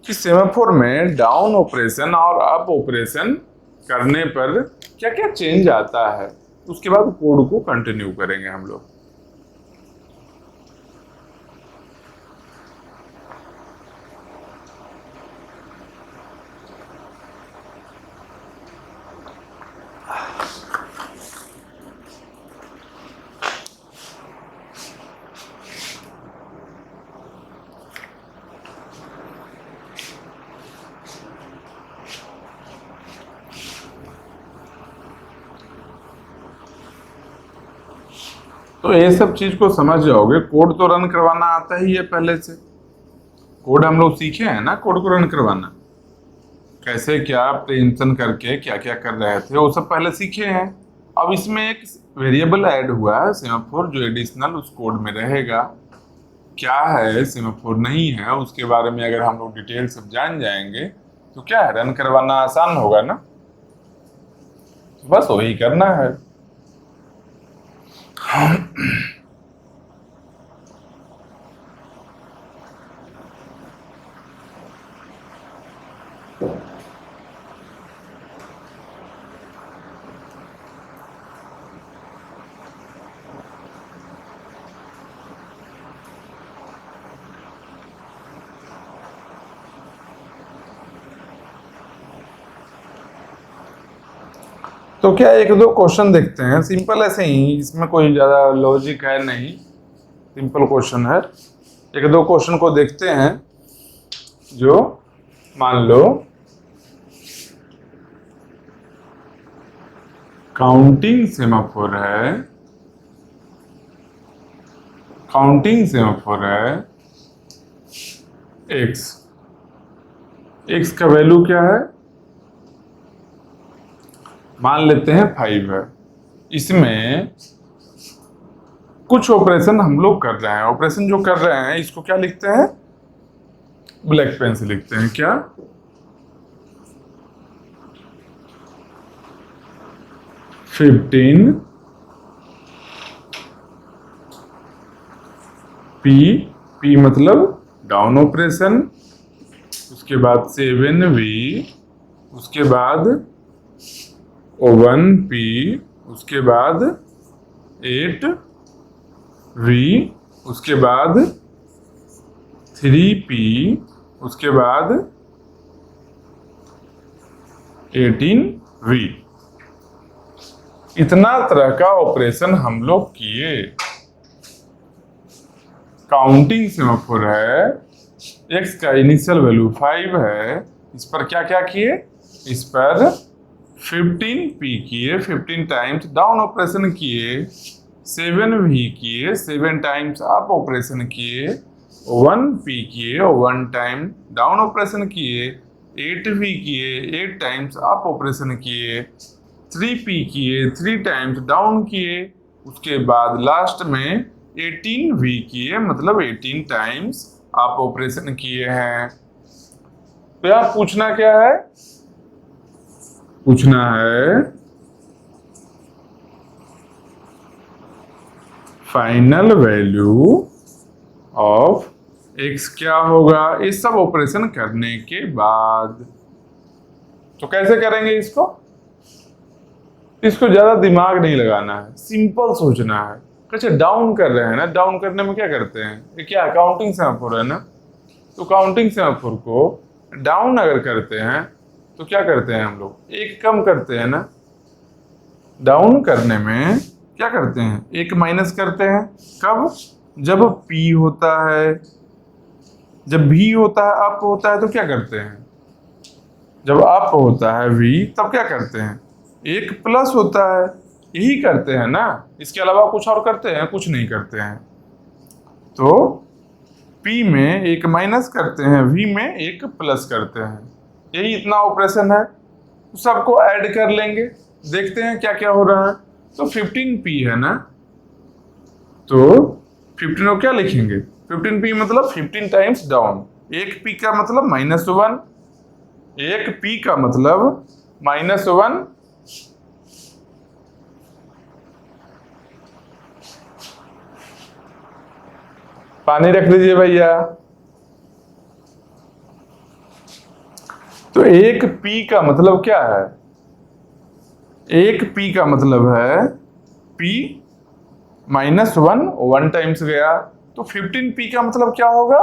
कि सेमाफोर में डाउन ऑपरेशन और अप ऑपरेशन करने पर क्या क्या चेंज आता है। उसके बाद कोड को कंटिन्यू करेंगे हम लोग। तो ये सब चीज को समझ जाओगे। कोड तो रन करवाना आता ही है पहले से। कोड हम लोग सीखे हैं ना, कोड को रन करवाना कैसे, क्या प्रिंसन करके क्या क्या कर रहे थे, वो सब पहले सीखे हैं। अब इसमें एक वेरिएबल ऐड हुआ है सेमाफोर, जो एडिशनल उस कोड में रहेगा। क्या है सेमाफोर नहीं है उसके बारे में अगर हम लोग डिटेल सब जान जाएंगे तो क्या है, रन करवाना आसान होगा ना। बस वही करना है। तो क्या एक दो क्वेश्चन देखते हैं, सिंपल ऐसे ही, इसमें कोई ज्यादा लॉजिक है नहीं, सिंपल क्वेश्चन है। एक दो क्वेश्चन को देखते हैं। जो मान लो काउंटिंग सेमाफोर है, काउंटिंग सेमाफोर है एक्स, एक्स का वैल्यू क्या है मान लेते हैं 5 है। इसमें कुछ ऑपरेशन हम लोग कर रहे हैं, ऑपरेशन जो कर रहे हैं इसको क्या लिखते हैं, ब्लैक पेन से लिखते हैं। क्या? फिफ्टीन पी मतलब डाउन ऑपरेशन, उसके बाद 7V, उसके बाद 1P, उसके बाद 8V, उसके बाद 3P, उसके बाद 18V। इतना तरह का ऑपरेशन हम लोग किए। काउंटिंग सेमाफोर है, एक्स का इनिशियल वैल्यू 5 है, इस पर क्या क्या किए, इस पर 15P किए, 15 टाइम्स डाउन ऑपरेशन किए, 7V किए, 7 टाइम्स अप ऑपरेशन किए, 1P किए, 1 टाइम डाउन ऑपरेशन किए, 8V किए, 8 टाइम्स अप ऑपरेशन किए, 3P किए, 3 टाइम्स डाउन किए, उसके बाद लास्ट में 18V किए, मतलब 18 टाइम्स आप ऑपरेशन किए हैं। तो यहाँ पूछना क्या है, पूछना है फाइनल वैल्यू ऑफ एक्स क्या होगा ये सब ऑपरेशन करने के बाद। तो कैसे करेंगे इसको? इसको ज्यादा दिमाग नहीं लगाना है, सिंपल सोचना है। कैसे डाउन कर रहे हैं ना, डाउन करने में क्या करते हैं, ये क्या काउंटिंग सेमाफोर है ना, तो काउंटिंग सेमाफोर को डाउन अगर करते हैं तो क्या करते हैं हम लोग, एक कम करते हैं ना। डाउन करने में क्या करते हैं, एक माइनस करते हैं। कब? जब P होता है, जब V होता है, अप होता है तो क्या करते हैं, जब अप होता है V तब क्या करते हैं, एक प्लस होता है, यही करते हैं ना। इसके अलावा कुछ और करते हैं? कुछ नहीं करते हैं। तो P में एक माइनस करते हैं, V में एक प्लस करते हैं, यही इतना ऑपरेशन है। सबको ऐड कर लेंगे, देखते हैं क्या क्या हो रहा है। तो 15P है ना, तो 15 को क्या लिखेंगे, 15p मतलब 15 टाइम्स डाउन। एक p का मतलब -1, एक p का मतलब -1, पानी रख लीजिए भैया। तो एक p का मतलब क्या है, एक p का मतलब है p -1, 1 टाइम्स गया, तो 15p का मतलब क्या होगा,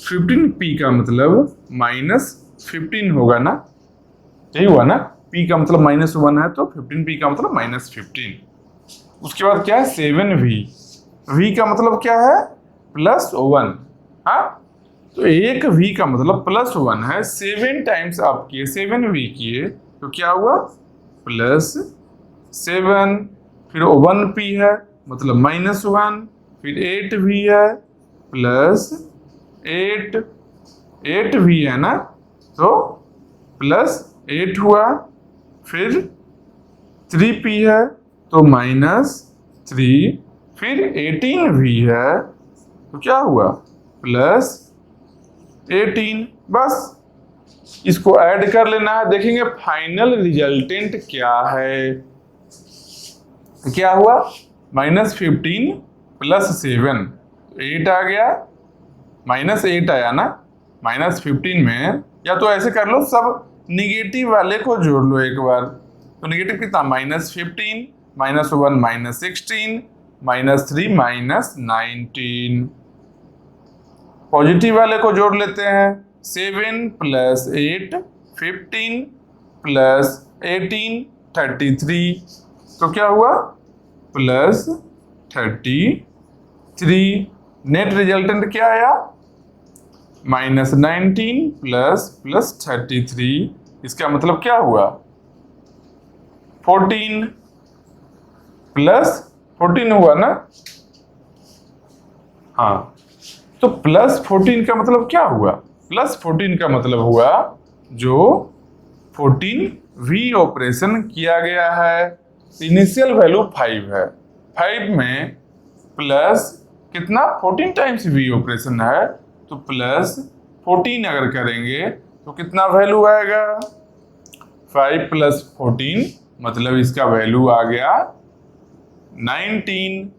15p का मतलब -15 होगा ना, यही हुआ ना, p का मतलब -1 है तो 15p का मतलब -15। उसके बाद क्या है 7v, v का मतलब क्या है +1, हाँ, तो एक v का मतलब +1 है, 7 टाइम्स आप किए 7v किए तो क्या हुआ +7, फिर 1p है मतलब -1, फिर 8v है +8, 8v है ना तो +8 हुआ, फिर 3p है तो -3, फिर 18v है तो क्या हुआ +18। बस इसको ऐड कर लेना है, देखेंगे फाइनल रिजल्टेंट क्या है। क्या हुआ -15 +7, 8 आ गया, -8 आया ना, -15 में, या तो ऐसे कर लो सब निगेटिव वाले को जोड़ लो एक बार, तो निगेटिव कितना -15, -1 -16, -3 -19, पॉजिटिव वाले को जोड़ लेते हैं 7 + 8 15 + 18 33, तो क्या हुआ +33। नेट रिजल्टेंट क्या आया -19 + +33, इसका मतलब क्या हुआ 14 +14 हुआ ना, हाँ, तो +14 का मतलब क्या हुआ, +14 का मतलब हुआ जो 14v ऑपरेशन किया गया है, इनिशियल वैल्यू 5 है, 5 में प्लस कितना 14 टाइम्स v ऑपरेशन है, तो +14 अगर करेंगे तो कितना वैल्यू आएगा 5 + 14, मतलब इसका वैल्यू आ गया 19,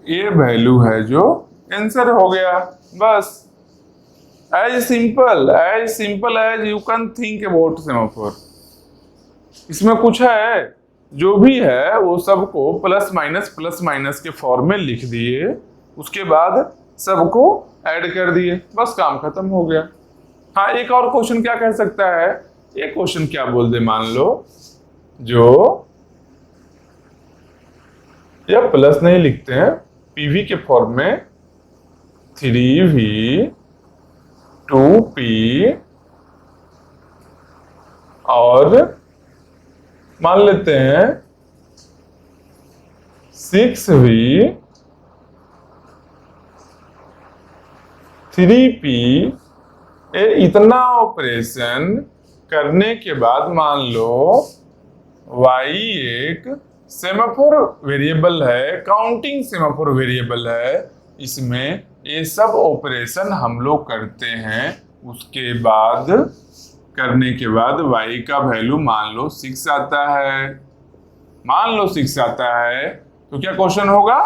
ये वैल्यू है जो आंसर हो गया। बस as simple as you can think about semaphore. इसमें कुछ है, जो भी है वो सबको प्लस माइनस के फॉर्म में लिख दिए, उसके बाद सबको ऐड कर दिए, बस काम खत्म हो गया। हाँ, एक और क्वेश्चन क्या कह सकता है, एक क्वेश्चन क्या बोल दे, मान लो जो या प्लस नहीं लिखते हैं, पीवी के फॉर्म में 3v 2p और मान लेते हैं 6v 3p, इतना ऑपरेशन करने के बाद मान लो y एक सेमाफोर वेरिएबल है, काउंटिंग सेमाफोर वेरिएबल है, इसमें ये सब ऑपरेशन हम लोग करते हैं, उसके बाद करने के बाद y का वैल्यू मान लो 6 आता है, मान लो 6 आता है, तो क्या क्वेश्चन होगा,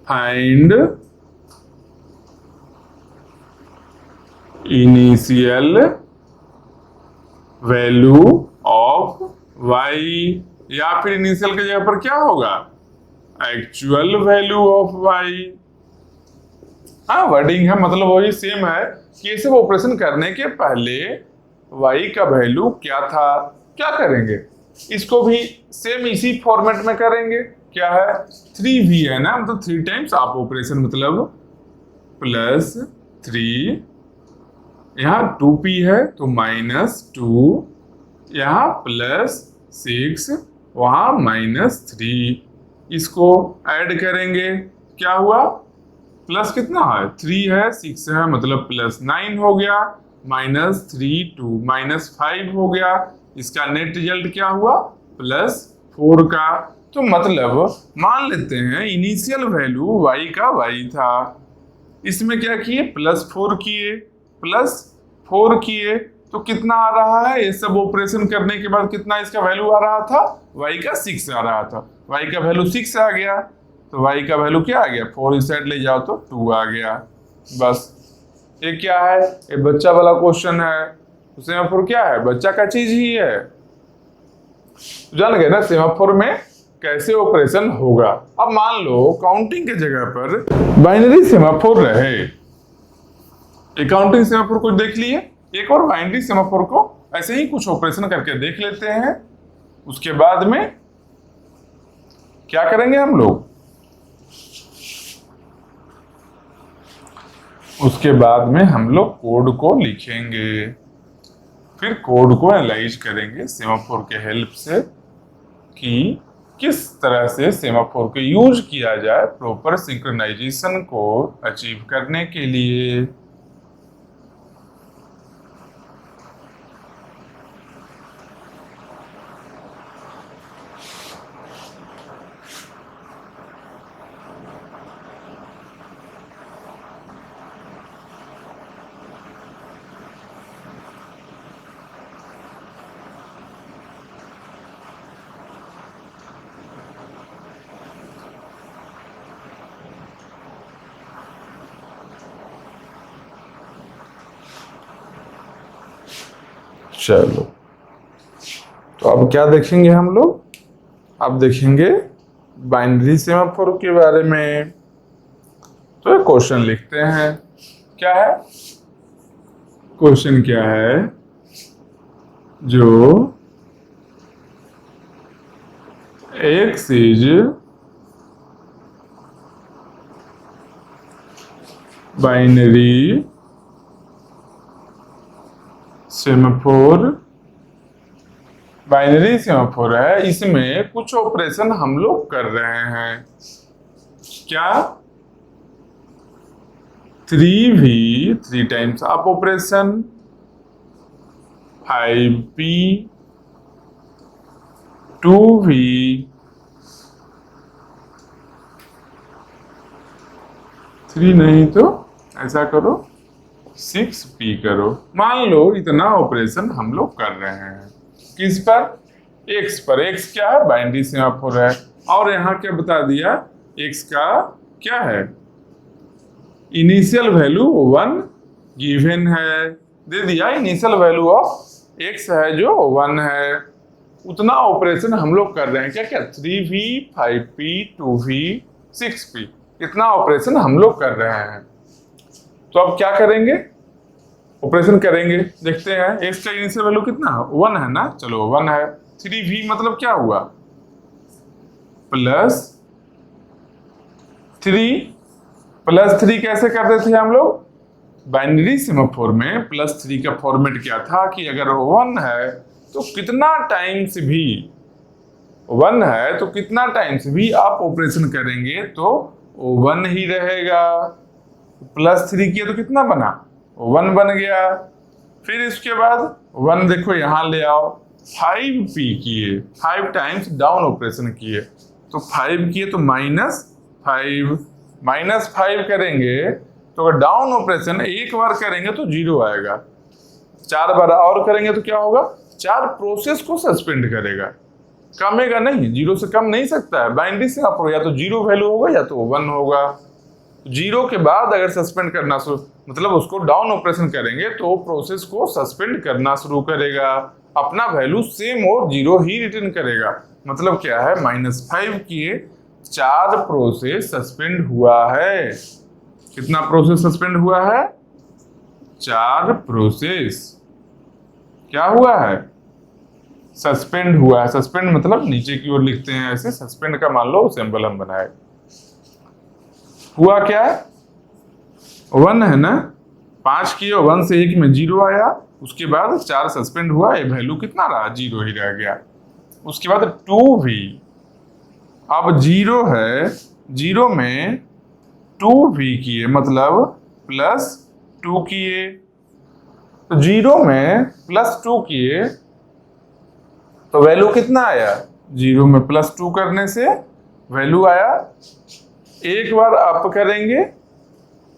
find initial value of y, या फिर इनिशियल की जगह पर क्या होगा एक्चुअल वैल्यू ऑफ y। हाँ, वर्डिंग है, मतलब वही सेम है कि ये सब ऑपरेशन करने के पहले y का वैल्यू क्या था, क्या करेंगे, इसको भी सेम इसी फॉर्मेट में करेंगे, क्या है 3v है ना, मतलब 3 टाइम्स आप ऑपरेशन मतलब +3, यहाँ 2p है तो -2, यहाँ +6, वहां -3, इसको ऐड करेंगे, क्या हुआ प्लस कितना है 3 है 6 है मतलब +9 हो गया, -3 2 -5 हो गया, इसका नेट रिजल्ट क्या हुआ +4 का, तो मतलब मान लेते हैं इनिशियल वैल्यू y का y था, इसमें क्या किए प्लस 4 किए तो कितना आ रहा है, ये सब ऑपरेशन करने के बाद कितना इसका वैल्यू आ रहा था, y का 6 आ रहा था, y का वैल्यू 6 आ गया, तो y का वैल्यू क्या आ गया, 4 इस साइड ले जाओ तो 2 आ गया। बस ये क्या है, ये बच्चा वाला क्वेश्चन है। तो सेमाफोर क्या है, बच्चा का चीज ही है। जान गए ना सेमाफोर में कैसे ऑपरेशन होगा। अब मान लो काउंटिंग के जगह पर बाइनरी सेमाफोर रहे, काउंटिंग सेमाफोर को देख लिए, एक और बाइनरी सेमाफोर को ऐसे ही कुछ ऑपरेशन करके देख लेते हैं। उसके बाद में क्या करेंगे हम लोग, उसके बाद में हम लोग कोड को लिखेंगे, फिर कोड को एनालाइज करेंगे सेमाफोर के हेल्प से कि किस तरह से सेमाफोर को यूज किया जाए प्रॉपर सिंक्रोनाइजेशन को अचीव करने के लिए। चलो तो अब क्या देखेंगे हम लोग, अब देखेंगे बाइनरी सेमाफोर के बारे में। तो क्वेश्चन लिखते हैं, क्या है क्वेश्चन, क्या है, जो x is binary semaphore, binary semaphore है, इसमें कुछ ऑपरेशन हम लोग कर रहे हैं। क्या 3v 3 times up operation, 5p 2v 3 नहीं तो ऐसा करो 6p करो। मान लो इतना ऑपरेशन हम लोग कर रहे हैं, किस पर, x पर। x क्या है, बाइनरी सेमाफोर है, और यहाँ क्या बता दिया, x का क्या है, इनिशियल वैल्यू 1 गिवन है, दे दिया इनिशियल वैल्यू ऑफ x है जो 1 है। उतना ऑपरेशन हम लोग कर रहे हैं, क्या क्या 3v 5p 2v 6p, इतना ऑपरेशन हम लोग कर रहे हैं। तो अब क्या करेंगे, ऑपरेशन करेंगे, देखते हैं x का इनिशियल वैल्यू कितना 1 है ना, चलो 1 है, 3v मतलब क्या हुआ +3 कैसे करते थे हम लोग, बाइनरी सेमाफोर में +3 का फॉर्मेट क्या था कि अगर 1 है तो कितना टाइम्स भी 1 है तो कितना टाइम्स भी आप ऑपरेशन करेंगे तो 1 ही रहेगा। +3 किया तो कितना बना 1 बन गया। फिर इसके बाद 1 देखो यहाँ ले आओ, 5p किए, 5 टाइम्स डाउन ऑपरेशन किए तो 5 किए तो -5 करेंगे तो अगर डाउन ऑपरेशन एक बार करेंगे तो 0 आएगा, 4 बार और करेंगे तो क्या होगा, 4 प्रोसेस को सस्पेंड करेगा, कमेगा नहीं, 0 से कम नहीं सकता है। बाइनरी से आप या तो 0 वैल्यू होगा या तो 1 होगा। 0 के बाद अगर सस्पेंड करना शुरू, मतलब उसको डाउन ऑपरेशन करेंगे तो प्रोसेस को सस्पेंड करना शुरू करेगा, अपना वैल्यू सेम और 0 ही रिटर्न करेगा। मतलब क्या है, -5 किए 4 प्रोसेस सस्पेंड हुआ है। कितना प्रोसेस सस्पेंड हुआ है, 4 प्रोसेस क्या हुआ है, सस्पेंड हुआ है। सस्पेंड मतलब नीचे की ओर लिखते हैं ऐसे, सस्पेंड का मान लो सिंबल हम बनाए। हुआ क्या है, 1 है ना, 5 किए 1 से 1 में 0 आया, उसके बाद 4 सस्पेंड हुआ, ये वैल्यू कितना रहा, 0 ही रह गया। उसके बाद 2v, अब 0 है, 0 में 2v किए मतलब +2 किए, तो 0 में +2 किए तो वैल्यू कितना आया 0 में +2 करने से वैल्यू आया। एक बार अप करेंगे,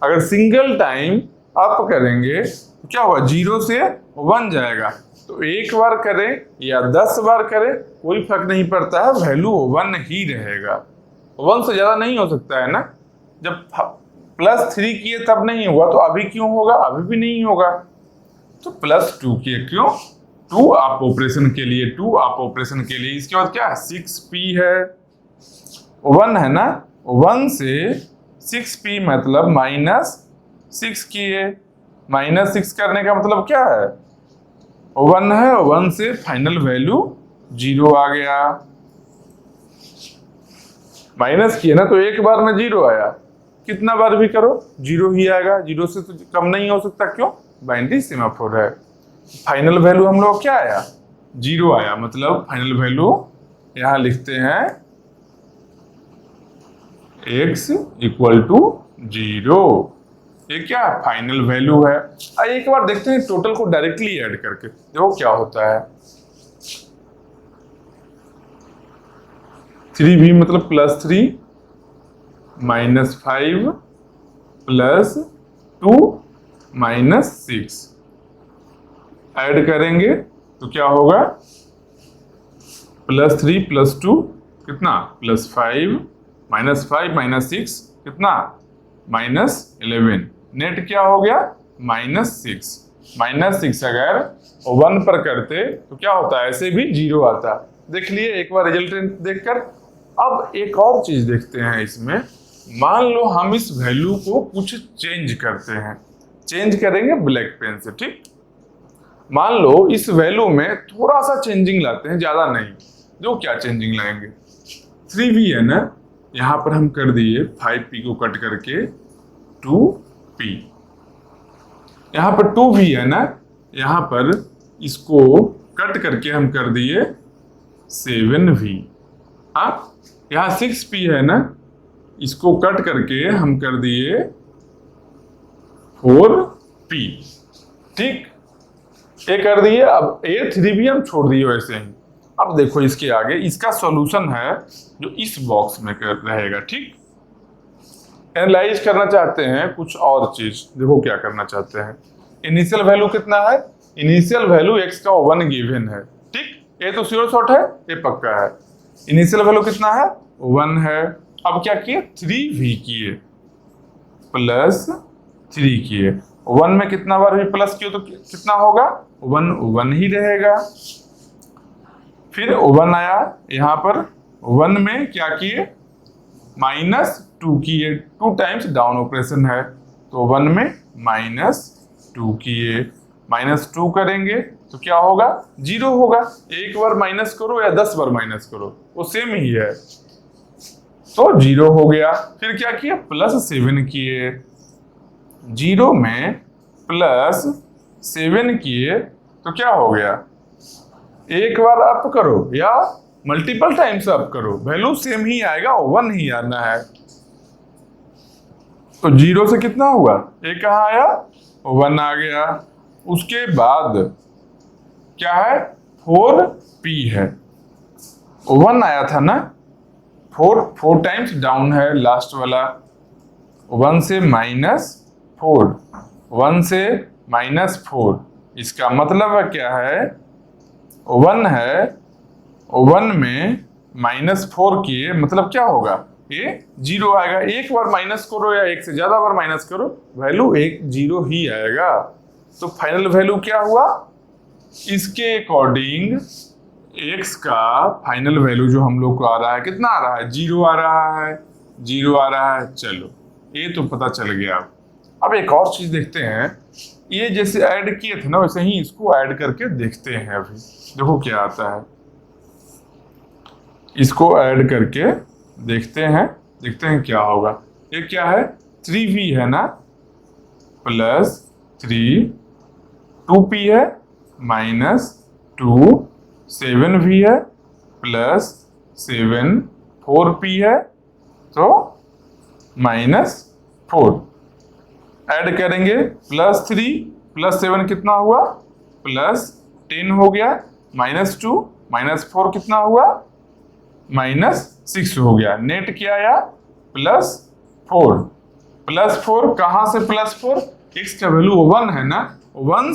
अगर सिंगल टाइम अप करेंगे तो क्या होगा, 0 से 1 जाएगा। तो एक बार करें या 10 बार करें कोई फर्क नहीं पड़ता है, वैल्यू 1 ही रहेगा। 1 से ज्यादा नहीं हो सकता है ना। जब +3 किए तब नहीं हुआ तो अभी क्यों होगा, अभी भी नहीं होगा। तो +2 किए, क्यों, 2 अप ऑपरेशन के लिए, 2 अप ऑपरेशन के लिए। इसके बाद क्या है, 6p है, 1 है ना, 1 से 6p मतलब -6 किए। -6 करने का मतलब क्या है, 1 है, 1 से फाइनल वैल्यू 0 आ गया। माइनस किए ना तो एक बार में 0 आया, कितना बार भी करो 0 ही आएगा, 0 से तो कम नहीं हो सकता। क्यों, बाइनरी सेमाफोर है। फाइनल वैल्यू हम लोग क्या आया, 0 आया, मतलब फाइनल वैल्यू यहां लिखते हैं x = 0। ये क्या फाइनल वैल्यू है। एक बार देखते हैं टोटल को डायरेक्टली ऐड करके, देखो क्या होता है। 3b मतलब +3 -5 +2 -6 ऐड करेंगे तो क्या होगा, +3 +2 कितना, +5 -5 -6 कितना, -11। नेट क्या हो गया, -6। -6 अगर 1 पर करते तो क्या होता है, ऐसे भी 0 आता। देख लिए एक बार रिजल्टेंट देखकर। अब एक और चीज देखते हैं इसमें। मान लो हम इस वैल्यू को कुछ चेंज करते हैं, चेंज करेंगे ब्लैक पेन से, ठीक। मान लो इस वैल्यू में थोड़ा सा चेंजिंग लाते हैं, ज्यादा नहीं। जो क्या चेंजिंग लाएंगे, 3v है ना, यहां पर हम कर दिए 5p को कट करके 2p। यहां पर 2v है ना, यहां पर इसको कट करके हम कर दिए 7v। हाँ, यहां 6p है ना, इसको कट करके हम कर दिए 4p, ठीक। ये कर दिए। अब ये 3b हम छोड़ दिए वैसे ही। अब देखो इसके आगे, इसका सॉल्यूशन है जो इस बॉक्स में रहेगा, ठीक। एनालाइज करना चाहते हैं कुछ और चीज, देखो क्या करना चाहते हैं। इनिशियल वैल्यू कितना है, इनिशियल वैल्यू x का 1 गिवन है, ठीक। ये तो श्योर शॉट है, ये पक्का है। इनिशियल वैल्यू कितना है, 1 है। अब क्या किए, 3v किए +3 किए। 1 में कितना बार भी प्लस किए तो कितना होगा, 1 ही रहेगा। फिर 1 आया, यहां पर 1 में क्या किए, -2 किए, 2 टाइम्स डाउन ऑपरेशन है तो 1 में -2 किए। -2 करेंगे तो क्या होगा, 0 होगा। एक बार माइनस करो या 10 बार माइनस करो वो सेम ही है, तो 0 हो गया। फिर क्या किया, +7 किए, 0 में +7 किए तो क्या हो गया, एक बार अप करो या मल्टीपल टाइम्स अप करो, वैल्यू सेम ही आएगा, 1 ही आना है। तो 0 से कितना हुआ, एक कहाँ आया, 1 आ गया। उसके बाद क्या है, 4p है, 1 आया था ना, 4 टाइम्स डाउन है लास्ट वाला। 1 से -4, 1 से -4, इसका मतलब क्या है, 1 है, 1 में -4 किए मतलब क्या होगा, ये 0 आएगा। एक बार माइनस करो या एक से ज्यादा बार माइनस करो, वैल्यू 0 ही आएगा। तो फाइनल वैल्यू क्या हुआ, इसके अकॉर्डिंग x का फाइनल वैल्यू जो हम लोग को आ रहा है, कितना आ रहा है, 0 आ रहा है, 0 आ रहा है। चलो ये तो पता चल गया। अब एक और चीज देखते हैं, ये जैसे ऐड किए थे ना वैसे ही इसको ऐड करके देखते हैं। अभी देखो क्या आता है, इसको ऐड करके देखते हैं क्या होगा। ये क्या है, 3v है ना, +3, 2p है, -2, 7v है, +7, 4p है, तो -4 ऐड करेंगे। +3 +7 कितना हुआ, +10 हो गया, -2 -4 कितना हुआ, -6 हो गया। नेट क्या आया? +4। +4 कहां से +4? x का वैल्यू 1 है ना, 1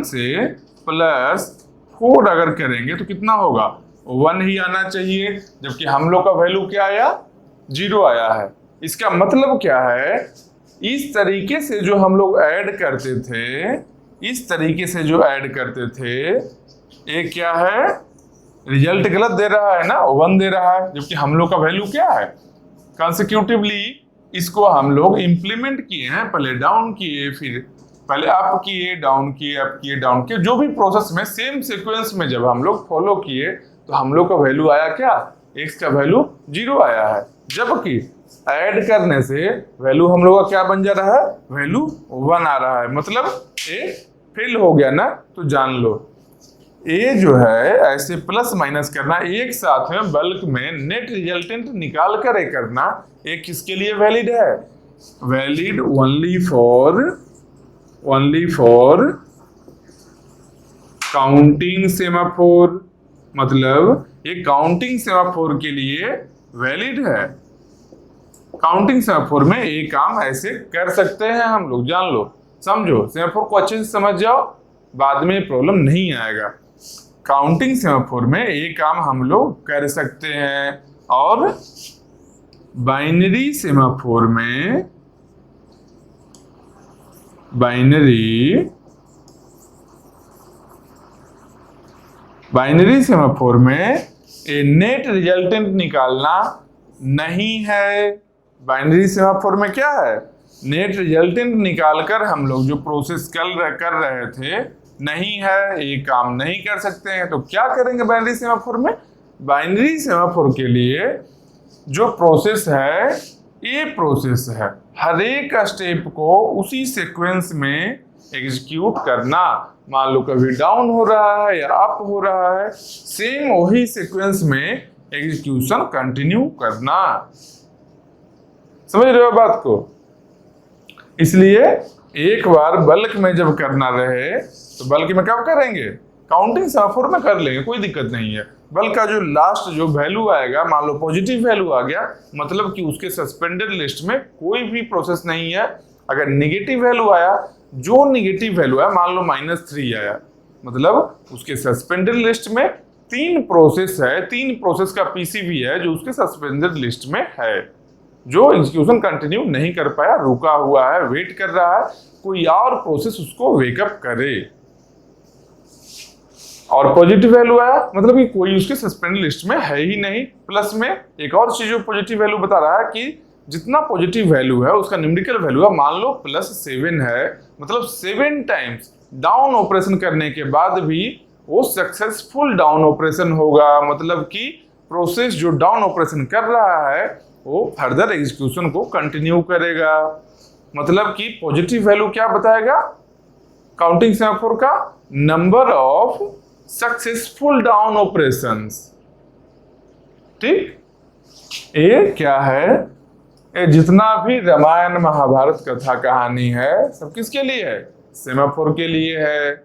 से +4 अगर करेंगे तो कितना होगा? 1 ही आना चाहिए, जबकि हम लोग का वैल्यू क्या आया? 0 आया है। इसका मतलब क्या है? इस तरीके से जो हम लोग ऐड करते थे, इस तरीके से जो ऐड करते थे, ये क्या है? रिजल्ट गलत दे रहा है ना, 1 दे रहा है, जबकि हम लोग का वैल्यू क्या है? कंसेक्यूटिवली इसको हम लोग इंप्लीमेंट किए हैं, पहले डाउन किए, फिर पहले अप किए, डाउन किए, अप किए, डाउन किए, जो भी प्रोसेस में सेम सीक्वेंस में जब हम लोग फॉलो किए तो हम लोग का वैल्यू आया क्या? x का वैल्यू 0 आया है, जबकि ऐड करने से वैल्यू हम लोग का क्या बन जा रहा है? वैल्यू 1 आ रहा है। मतलब ए फेल हो गया ना, तो जान लो ए जो है ऐसे प्लस माइनस करना एक साथ में बल्क में नेट रिजल्टेंट निकाल कर ए करना, ए किसके लिए वैलिड है? Valid only for counting semaphore. मतलब ये काउंटिंग सेमाफोर के लिए वैलिड है। काउंटिंग सेमाफोर में एक काम ऐसे कर सकते हैं हम लोग, जान लो, समझो, सेमाफोर को अच्छे से समझ जाओ, बाद में प्रॉब्लम नहीं आएगा। काउंटिंग सेमाफोर में एक काम हम लोग कर सकते हैं, और बाइनरी सेमाफोर में बाइनरी सेमाफोर में ए नेट रिजल्टेंट निकालना नहीं है। बाइनरी सेमाफोर में क्या है? नेट रिजल्टेंट निकालकर हम लोग जो प्रोसेस कर रहे थे नहीं है, ये काम नहीं कर सकते हैं। तो क्या करेंगे बाइनरी सेमाफोर में? बाइनरी सेमाफोर के लिए जो प्रोसेस है, ये प्रोसेस है हर एक स्टेप को उसी सीक्वेंस में एग्जीक्यूट करना। मान लो कभी डाउन हो रहा है या अप हो रहा है, सेम वही सीक्वेंस में एग्जीक्यूशन कंटिन्यू करना। समझ रहे हो बात को? इसलिए एक बार बल्क में जब करना रहे तो बल्क में कब करेंगे? काउंटिंग सेमाफोर में कर लेंगे, कोई दिक्कत नहीं है। बल्क का जो लास्ट जो वैल्यू आएगा, मान लो पॉजिटिव वैल्यू आ गया, मतलब कि उसके सस्पेंडेड लिस्ट में कोई भी प्रोसेस नहीं है। अगर नेगेटिव वैल्यू आया, जो नेगेटिव वैल्यू है, मान लो -3 आया, मतलब उसके सस्पेंडेड लिस्ट में 3 प्रोसेस है, 3 प्रोसेस का पीसीबी है जो उसके सस्पेंडेड लिस्ट में है, जो एग्जीक्यूशन कंटिन्यू नहीं कर पाया, रुका हुआ है, वेट कर रहा है कोई और प्रोसेस उसको वेकअप करे। और पॉजिटिव वैल्यू आया, मतलब कि कोई उसके सस्पेंड लिस्ट में है ही नहीं। प्लस में एक और चीज जो पॉजिटिव वैल्यू बता रहा है कि जितना पॉजिटिव वैल्यू है उसका न्यूमेरिकल वैल्यू है, मान लो +7 है, मतलब 7 टाइम्स डाउन ऑपरेशन करने के बाद भी वो सक्सेसफुल डाउन ऑपरेशन होगा। मतलब कि प्रोसेस जो डाउन ऑपरेशन कर रहा है वो फर्दर एग्जीक्यूशन को कंटिन्यू करेगा। मतलब कि पॉजिटिव वैल्यू क्या बताएगा काउंटिंग सेमाफोर का? Number of successful down operations. ठीक, ये क्या है? ये जितना भी रामायण महाभारत कथा कहानी है सब किसके लिए है? सेमाफोर के लिए है।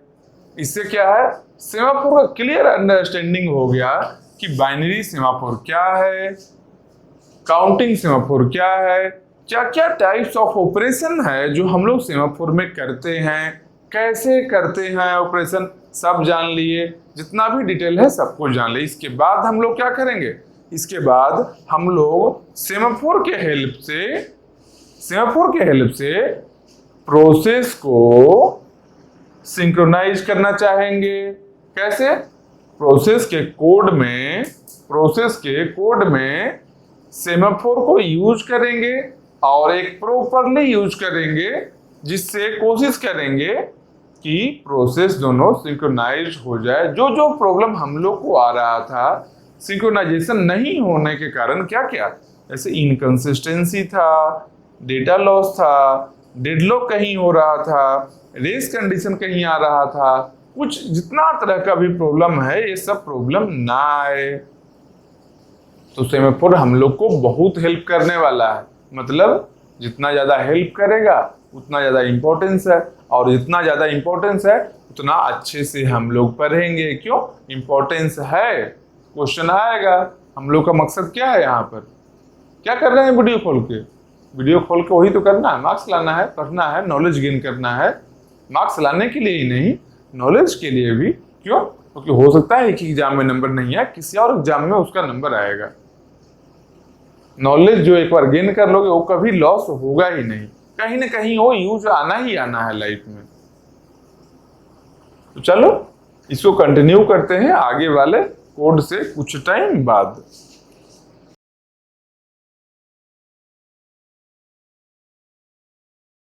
इससे क्या है? सेमाफोर का क्लियर अंडरस्टैंडिंग हो गया कि बाइनरी सेमाफोर क्या है, काउंटिंग सेमाफोर क्या है, क्या क्या टाइप्स ऑफ ऑपरेशन है जो हम लोग सेमाफोर में करते हैं, कैसे करते हैं ऑपरेशन, सब जान लिए। जितना भी डिटेल है सबको जान लिए। इसके बाद हम लोग क्या करेंगे? इसके बाद हम लोग सेमाफोर के हेल्प से प्रोसेस को सिंक्रोनाइज करना चाहेंगे। कैसे? प्रोसेस के कोड में सेमाफोर को यूज करेंगे और एक प्रॉपरली यूज करेंगे, जिससे कोशिश करेंगे कि प्रोसेस दोनों सिंक्रोनाइज हो जाए। जो जो प्रॉब्लम हम लोग को आ रहा था सिंक्रोनाइजेशन नहीं होने के कारण, क्या क्या, जैसे इनकंसिस्टेंसी था, डेटा लॉस था, डेडलॉक कहीं हो रहा था, रेस कंडीशन कहीं आ रहा था, कुछ जितना तरह का भी प्रॉब्लम है ये सब प्रॉब्लम ना आए। तो सेमाफोर हम लोग को बहुत हेल्प करने वाला है। मतलब जितना ज़्यादा हेल्प करेगा उतना ज़्यादा इम्पोर्टेंस है, और जितना ज़्यादा इम्पोर्टेंस है उतना अच्छे से हम लोग पढ़ेंगे। क्यों इम्पोर्टेंस है? क्वेश्चन आएगा। हम लोग का मकसद क्या है यहाँ पर, क्या कर रहे हैं वीडियो खोल के? वीडियो खोल के वही तो करना है, मार्क्स लाना है, पढ़ना है, नॉलेज गेन करना है। मार्क्स लाने के लिए ही नहीं, नॉलेज के लिए भी। क्यों? क्योंकि हो सकता है कि एग्जाम में नंबर नहीं आए, किसी और एग्जाम में उसका नंबर आएगा। नॉलेज जो एक बार गेन कर लोगे वो कभी लॉस होगा ही नहीं, कहीं ना कहीं वो यूज आना ही आना है लाइफ में। तो चलो इसको कंटिन्यू करते हैं आगे वाले कोड से कुछ टाइम बाद।